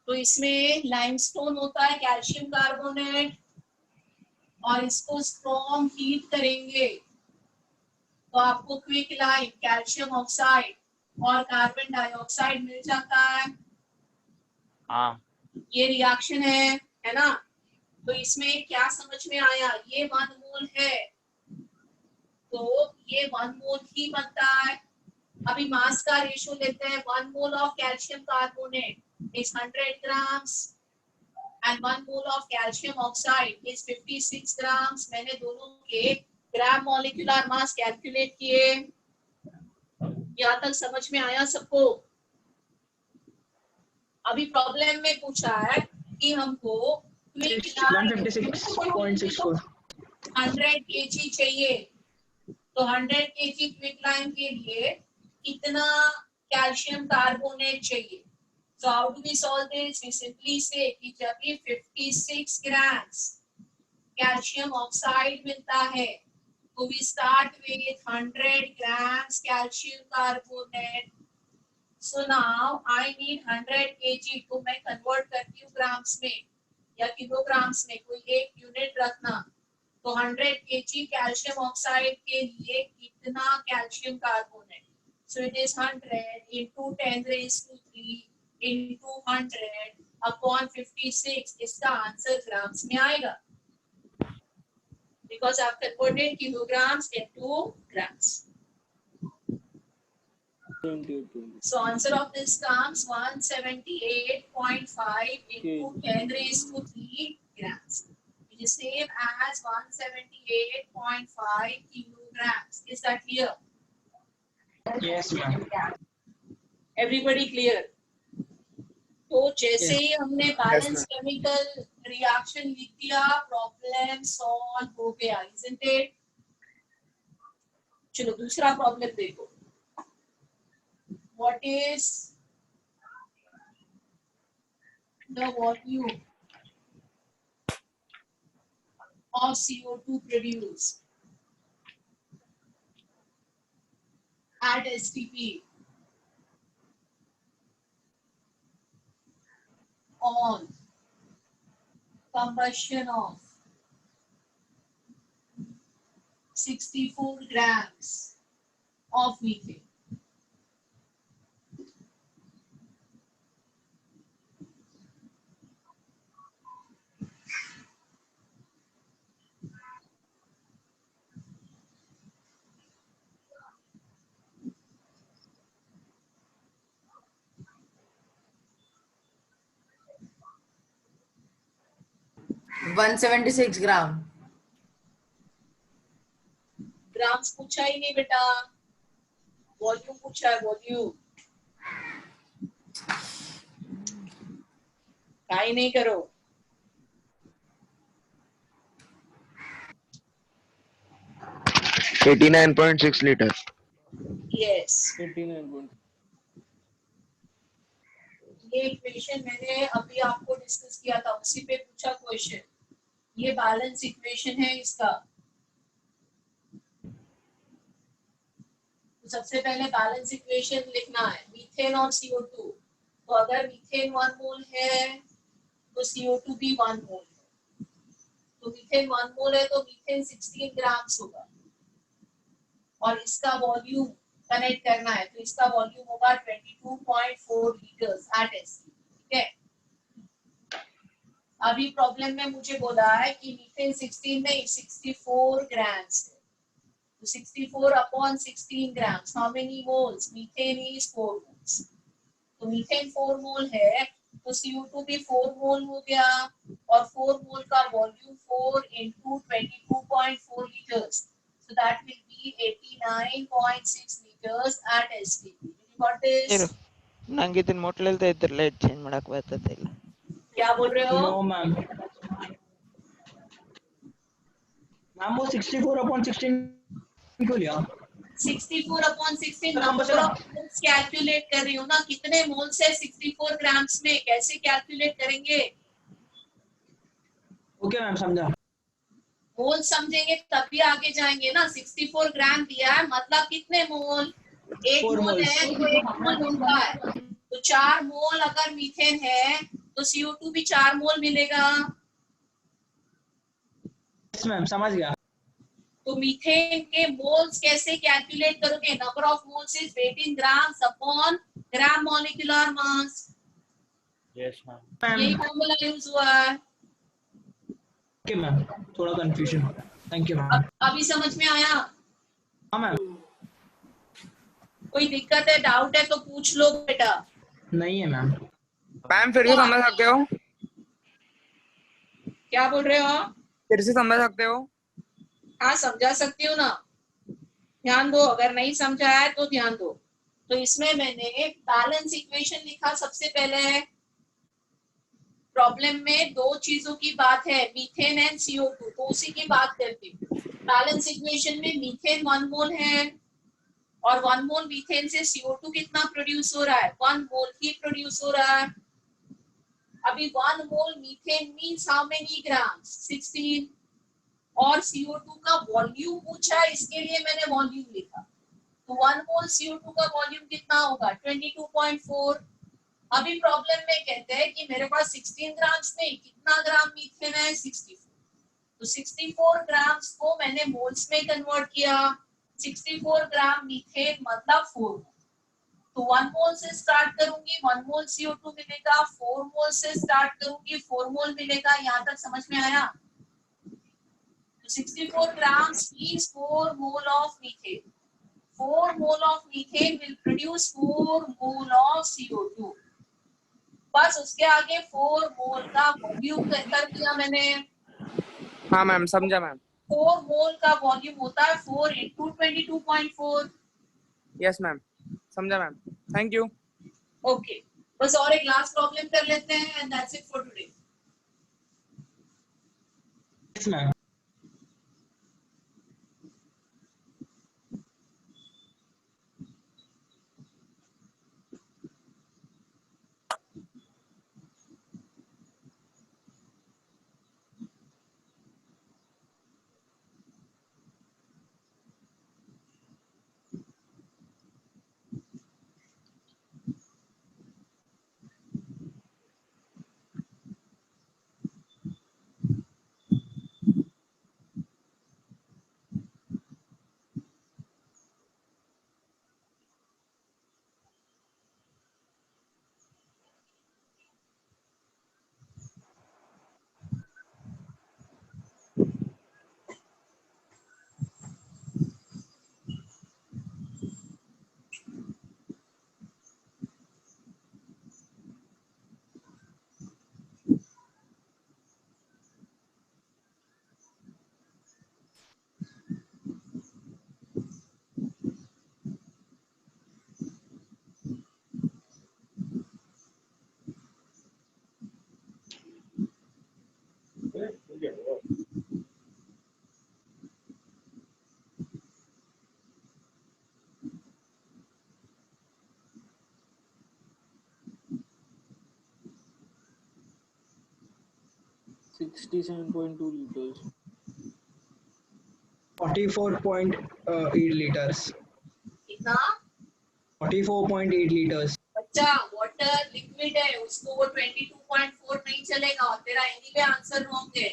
तो इसमें लाइमस्टोन होता है कैल्शियम कार्बोनेट, और इसको स्ट्रॉन्ग हीट करेंगे तो आपको क्विक लाइम, कैल्शियम ऑक्साइड और कार्बन डाइऑक्साइड मिल जाता है। हाँ ये रिएक्शन है ना। तो इसमें क्या समझ में आया, ये 1 मोल है तो ये 1 मोल ही बनता है। अभी मास का रेशो लेते हैं। 1 mole of calcium carbonate is 100 grams and 1 mole of calcium oxide is 56 grams। मैंने दोनों के ग्राम मॉलिक्यूलर मास कैलकुलेट किए। यहाँ तक समझ में आया सबको? अभी प्रॉब्लम में पूछा है कि हमको 156.64 100 kg चाहिए, तो 100 kg क्विक लाइम के लिए कितना कैल्शियम कार्बोनेट चाहिए। So how do we solve this? We simply say कि जब ये 56 grams कैल्शियम ऑक्साइड मिलता है तो we start with 100 grams calcium carbonate. So now I need 100 kg, तो मैं कन्वर्ट करती हूँ ग्राम्स में या किलोग्राम्स में, कोई एक यूनिट रखना। तो 100 kg कैल्शियम ऑक्साइड के लिए कितना calcium carbonate. So it is 100 into 10 raised to 3 into 100 upon 56। इसका आंसर ग्राम्स में आएगा because I've converted kilograms into grams। So answer of this comes 178.5 into 10 raised to 3 grams, which is same as 178.5 kilograms। Is that clear? Yes, ma'am. Everybody clear? तो जैसे ही हमने balance chemical reaction लिख दिया, problem solve हो गया, isn't it? चलो दूसरा problem देखो। What is the volume of CO2 produced at STP on combustion of 64 grams of methane? $176 gram. Grams पूछा ही नहीं बेटा, वॉल्यूम पूछा है, वॉल्यूम। काई नहीं करो। 89.6 लीटर। यस, ये इक्वेशन मैंने अभी आपको डिस्कस किया था, उसी पे पूछा क्वेश्चन। ये बैलेंस इक्वेशन है इसका। तो सबसे पहले बैलेंस इक्वेशन लिखना है, मीथेन और CO2। तो अगर मीथेन 1 मोल है तो CO2 भी 1 मोल है। तो मीथेन 1 मोल है तो मीथेन 16 ग्राम्स होगा, और इसका वॉल्यूम कनेक्ट करना है, तो इसका वॉल्यूम होगा 22.4 लीटर्स एट SC। ठीक है, अभी प्रॉब्लम में मुझे बोला है कि मीथेन 16 नहीं 64 ग्राम्स है। तो 64 upon 16 grams, how many moles? Methane is 4 moles. तो मीथेन 4 मोल है तो CO2 भी 4 मोल हो गया, और 4 मोल का volume 4 into 22.4 liters, so that will be 89.6 liters at STP. Did you got this? ನಂಗೆ ಇದನ್ನ ಮೊಟ್ಲೆಲ್ತಾ ಇದ್ರೆ ಲೈಟ್ ಚೇಂಜ್ ಮಾಡಕ್ ಬರ್ತದೆ ಇಲ್ಲ. क्या बोल रहे हो? नो मैम, मैम वो 64 upon 16 क्यों लिया? 64 upon 16 number of moles calculate कर रही हूँ ना, कितने मोल्स है 64 ग्राम्स में, कैसे कैलकुलेट करेंगे? ओके मैम, समझा। मोल समझेंगे तभी आगे जाएंगे ना। 64 ग्राम दिया है मतलब कितने मोल? 1 मोल है तो 1 मोल होता है, तो 4 मोल अगर मीथेन है तो CO2 भी 4 मोल मिलेगा। यस मैम, समझ गया। तो मीथेन के मोल्स कैसे कैलकुलेट करोगे? Number of moles is weight in grams upon gram molecular mass. Yes ma'am, यही फॉर्मूला यूज हुआ है। ओके मैम, थोड़ा कंफ्यूजन। Thank you ma'am. अभी समझ में आया? हाँ मैम। कोई दिक्कत है, डाउट है तो पूछ लो बेटा। नहीं है मैम। मैम फिर से समझ सकते हो? क्या बोल रहे हो? फिर से समझ सकते हो? हाँ, समझा सकती हूँ ना, ध्यान दो, अगर नहीं समझा है तो ध्यान दो। तो इसमें मैंने बैलेंस इक्वेशन लिखा सबसे पहले। प्रॉब्लम में दो चीजों की बात है, मीथेन एंड CO2, तो उसी की बात करती हूँ। बैलेंस इक्वेशन में मीथेन 1 मोल है, और 1 मोल मीथेन से CO2 कितना प्रोड्यूस हो रहा है? 1 मोल ही प्रोड्यूस हो रहा है। अभी 1 mole methane means how many grams? 16, और CO2 का वॉल्यूम पूछा है, इसके लिए मैंने वॉल्यूम लिखा। तो 1 मोल CO2 का वॉल्यूम कितना होगा? 22.4। अभी प्रॉब्लम में कहते हैं कि मेरे पास 16 ग्राम्स में कितना ग्राम मीथेन है? 64। तो 64 ग्राम्स को मैंने मोल्स में कन्वर्ट किया। 64 ग्राम मीथेन मतलब 4 मोल। तो 1 मोल से स्टार्ट करूंगी, 1 मोल CO2 मिलेगा। 4 मोल से स्टार्ट करूंगी, 4 मोल मिलेगा। यहाँ तक समझ में आया? 64 grams means 4 mole of methane. 4 mole of methane will produce 4 mole of CO2. बस उसके आगे 4 मोल का वॉल्यूम कर दिया मैंने। हाँ मैम, समझा मैम। 4 मोल का वॉल्यूम होता है 4 into 22.4। यस मैम, समझा मैम। Thank you. ओके, बस और एक लास्ट प्रॉब्लम कर लेते हैं and that's it for today. Yes ma'am. 67.2 liters. 44.8 liters. कितना? 44.8 liters. बच्चा वाटर लिक्विड है, उसको वो 22.4 नहीं चलेगा और तेरा एनीवे आंसर रॉन्ग है।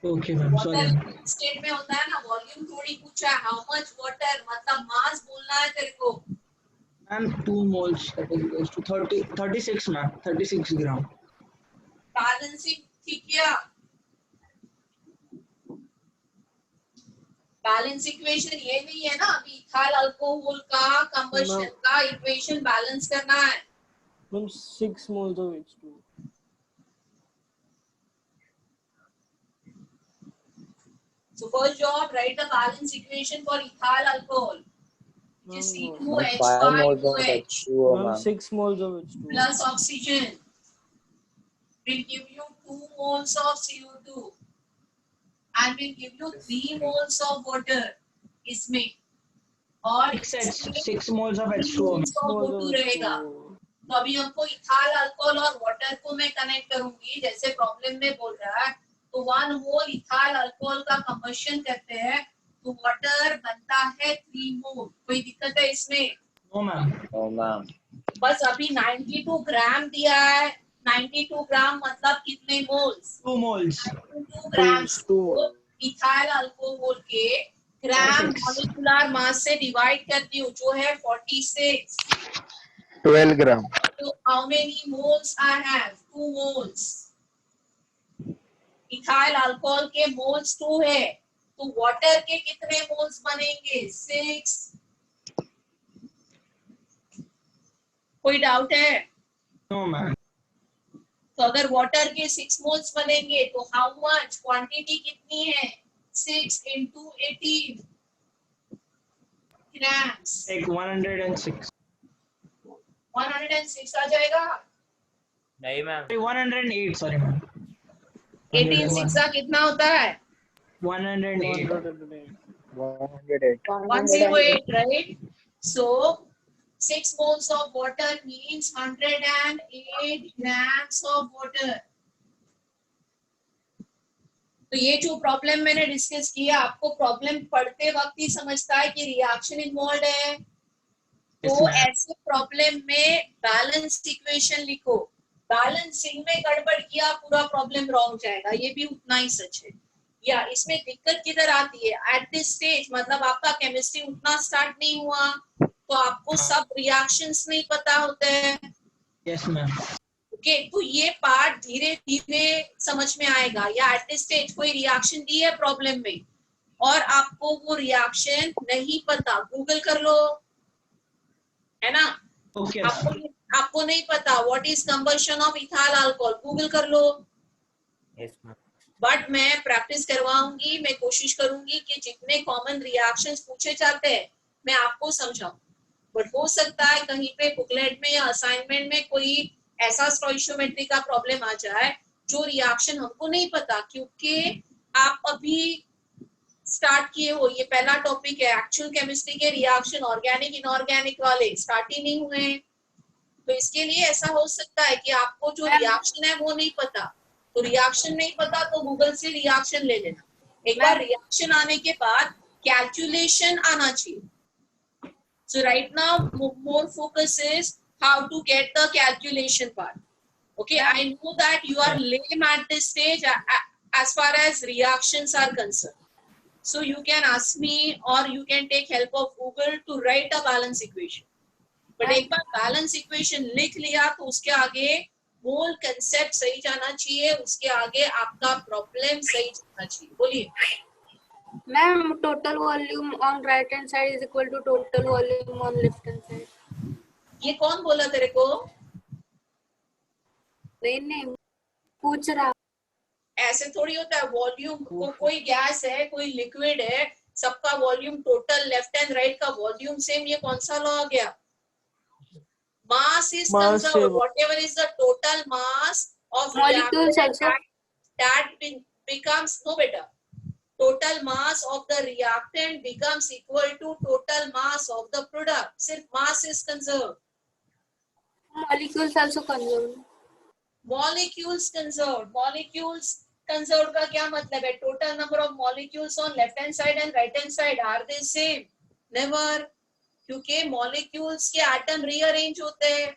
Okay, ma'am. Sorry. Water state में होता है ना, वॉल्यूम थोड़ी पूछा है, हाउ मच वाटर मतलब मास बोलना है तेरे को। Ma'am, 2 moles, that is equals to 36, ma'am. 36 gram. Balancing ठीक किया? बैलेंस इक्वेशन ये नहीं है ना, अभी इथाइल अल्कोहल का कंबशन का इक्वेशन बैलेंस करना है। Ma'am, 6 moles of H2. So first job, write the balance equation for ethyl alcohol, which is C2H5OH Ma'am, 6 moles of H2 plus oxygen will give you 2 moles of CO2 and will give you 3 moles of water इसमें, और 6 moles of H2O. O2 रहेगा। तो अभी हमको ethyl alcohol और water को मैं connect करूंगी, जैसे प्रॉब्लम में बोल रहा है। तो 1 मोल इथाइल अल्कोहल का कंबशन करते हैं तो वाटर बनता है 3 मोल। कोई दिक्कत है इसमें? No, ma'am. No, ma'am. बस अभी 92 ग्राम दिया है। 92 ग्राम मतलब कितने मोल्स? 2 moles. 2 ग्राम्स को इथाइल अल्कोहल के ग्राम मॉलिक्यूलर मास से डिवाइड करती हूँ, जो है 46। 12 gram. So how many moles I have? 2 moles. Ethyl alcohol के मोल्स 2 है, तो वाटर के कितने मोल्स बनेंगे? 6। कोई डाउट है? No, ma'am. तो अगर वाटर के 6 मोल्स बनेंगे तो हाउ मच क्वांटिटी कितनी है? 6 into 18 grams. Like 106. 106 आ जाएगा? नहीं मैम, 108, sorry ma'am. 18 6 कितना होता है? 108. 108, right? So 6 moles of water means 108 grams of water. तो ये जो प्रॉब्लम मैंने डिस्कस किया, आपको प्रॉब्लम पढ़ते वक्त ही समझता है कि रिएक्शन इन्वॉल्व है। तो ऐसे प्रॉब्लम में बैलेंस इक्वेशन लिखो। बैलेंसिंग में गड़बड़ किया, पूरा प्रॉब्लम रॉन्ग जाएगा, ये भी उतना ही सच है। या इसमें दिक्कत किधर आती है? एट दिस स्टेज, मतलब आपका केमिस्ट्री उतना स्टार्ट नहीं हुआ तो आपको सब रिएक्शंस नहीं पता होते हैं। Yes, ma'am. ओके, तो ये पार्ट धीरे धीरे समझ में आएगा। या एट दिस स्टेज कोई रिएक्शन दी है प्रॉब्लम में और आपको वो रिएक्शन नहीं पता, गूगल कर लो, है ना? Okay. आपको नहीं पता what is combustion of ethyl alcohol, Google कर लो। yes ma'am. बट मैं प्रैक्टिस करवाऊंगी, मैं कोशिश करूंगी कि जितने कॉमन रिएक्शंस पूछे जाते हैं मैं आपको समझाऊं। बट हो सकता है कहीं पे बुकलेट में या असाइनमेंट में कोई ऐसा स्टोइशियोमेट्री का प्रॉब्लम आ जाए जो रिएक्शन हमको नहीं पता, क्योंकि आप अभी स्टार्ट किए हो, ये पहला टॉपिक है। एक्चुअल केमिस्ट्री के रिएक्शन ऑर्गेनिक इनऑर्गेनिक वाले स्टार्ट ही नहीं हुए, तो इसके लिए ऐसा हो सकता है कि आपको जो रिएक्शन है वो नहीं पता। तो रिएक्शन नहीं पता तो गूगल से रिएक्शन ले लेना। एक बार रिएक्शन आने के बाद कैलकुलेशन आना चाहिए। So right now more focus is how to get the calculation part. Okay, I know that you are lame at this stage as far as reactions are concerned. So you can ask me or you can take help of Google to write a balance equation. But एक बार balance equation लिख लिया तो उसके आगे whole concept सही जाना चाहिए, उसके आगे आपका problem सही जाना चाहिए। बोलिए। Ma'am, total volume on right hand side is equal to total volume on left hand side. ये कौन बोला तेरे को? नहीं पूछ रहा। ऐसे थोड़ी होता है। वॉल्यूम कोई गैस है, कोई लिक्विड है, सबका volume total left and right का वॉल्यूम सेम, ये कौन सा लॉ आ गया? Mass is conserved, whatever is the total mass of molecules that becomes no better. Total mass of the reactant becomes equal to total mass of the product. सिर्फ mass is conserved. Molecules also conserved. Molecules conserved. Molecules conserve का क्या मतलब है? Total number of molecules on left hand side and right hand side are they same? Never, क्योंकि molecules के atom rearrange होते हैं,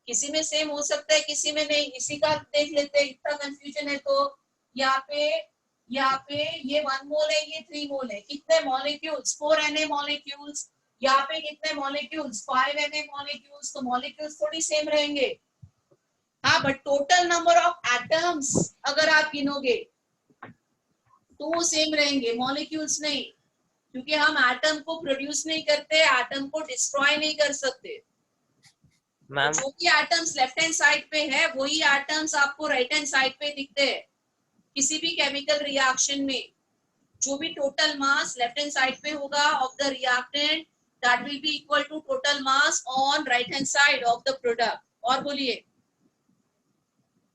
किसी में सेम हो सकता है किसी में नहीं। इसी का देख लेते हैं, इतना कंफ्यूजन है तो यहाँ पे ये 1 मोल है, ये 3 मोल है, कितने मॉलिक्यूल्स? 4 Na molecules. यहाँ पे कितने मॉलिक्यूल्स? 5 Na molecules. तो मॉलिक्यूल्स थोड़ी सेम रहेंगे। हाँ, but total number of atoms अगर आप गिनोगे तो वो सेम रहेंगे, मॉलिक्यूल्स नहीं, क्योंकि हम एटम को प्रोड्यूस नहीं करते, एटम को डिस्ट्रॉय नहीं कर सकते। मैम जो भी एटम्स लेफ्ट हैंड साइड पे है वही एटम्स आपको राइट हैंड साइड पे दिखते हैं। किसी भी केमिकल रिएक्शन में जो भी total mass left hand side पे होगा of the reactant, that will be equal to total mass on right hand side of the product. और बोलिए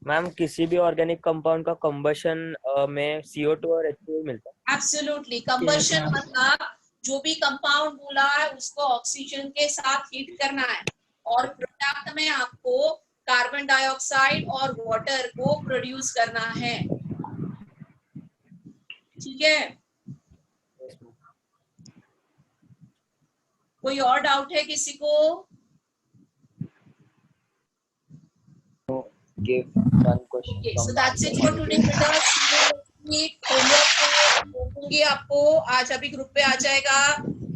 मैम, किसी भी ऑर्गेनिक कंपाउंड का कंबशन में CO2 और H2O मिलता है? एब्सोल्युटली, कंबशन मतलब जो भी कंपाउंड बोला है उसको ऑक्सीजन के साथ हीट करना है, और प्रोडक्ट में आपको कार्बन डाइऑक्साइड और वाटर को प्रोड्यूस करना है। ठीक है, कोई और डाउट है किसी को? Give one question. Okay, so that's it for today with us. Homework आपको आज अभी ग्रुप पे आ जाएगा,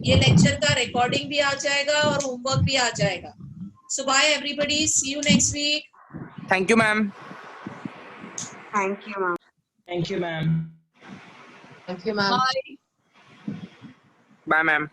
ये लेक्चर का रिकॉर्डिंग भी आ जाएगा और होमवर्क भी आ जाएगा। So bye everybody, see you next week. Thank you ma'am. Thank you, ma'am. Thank you, ma'am. Thank you, ma'am. Bye. Bye ma'am.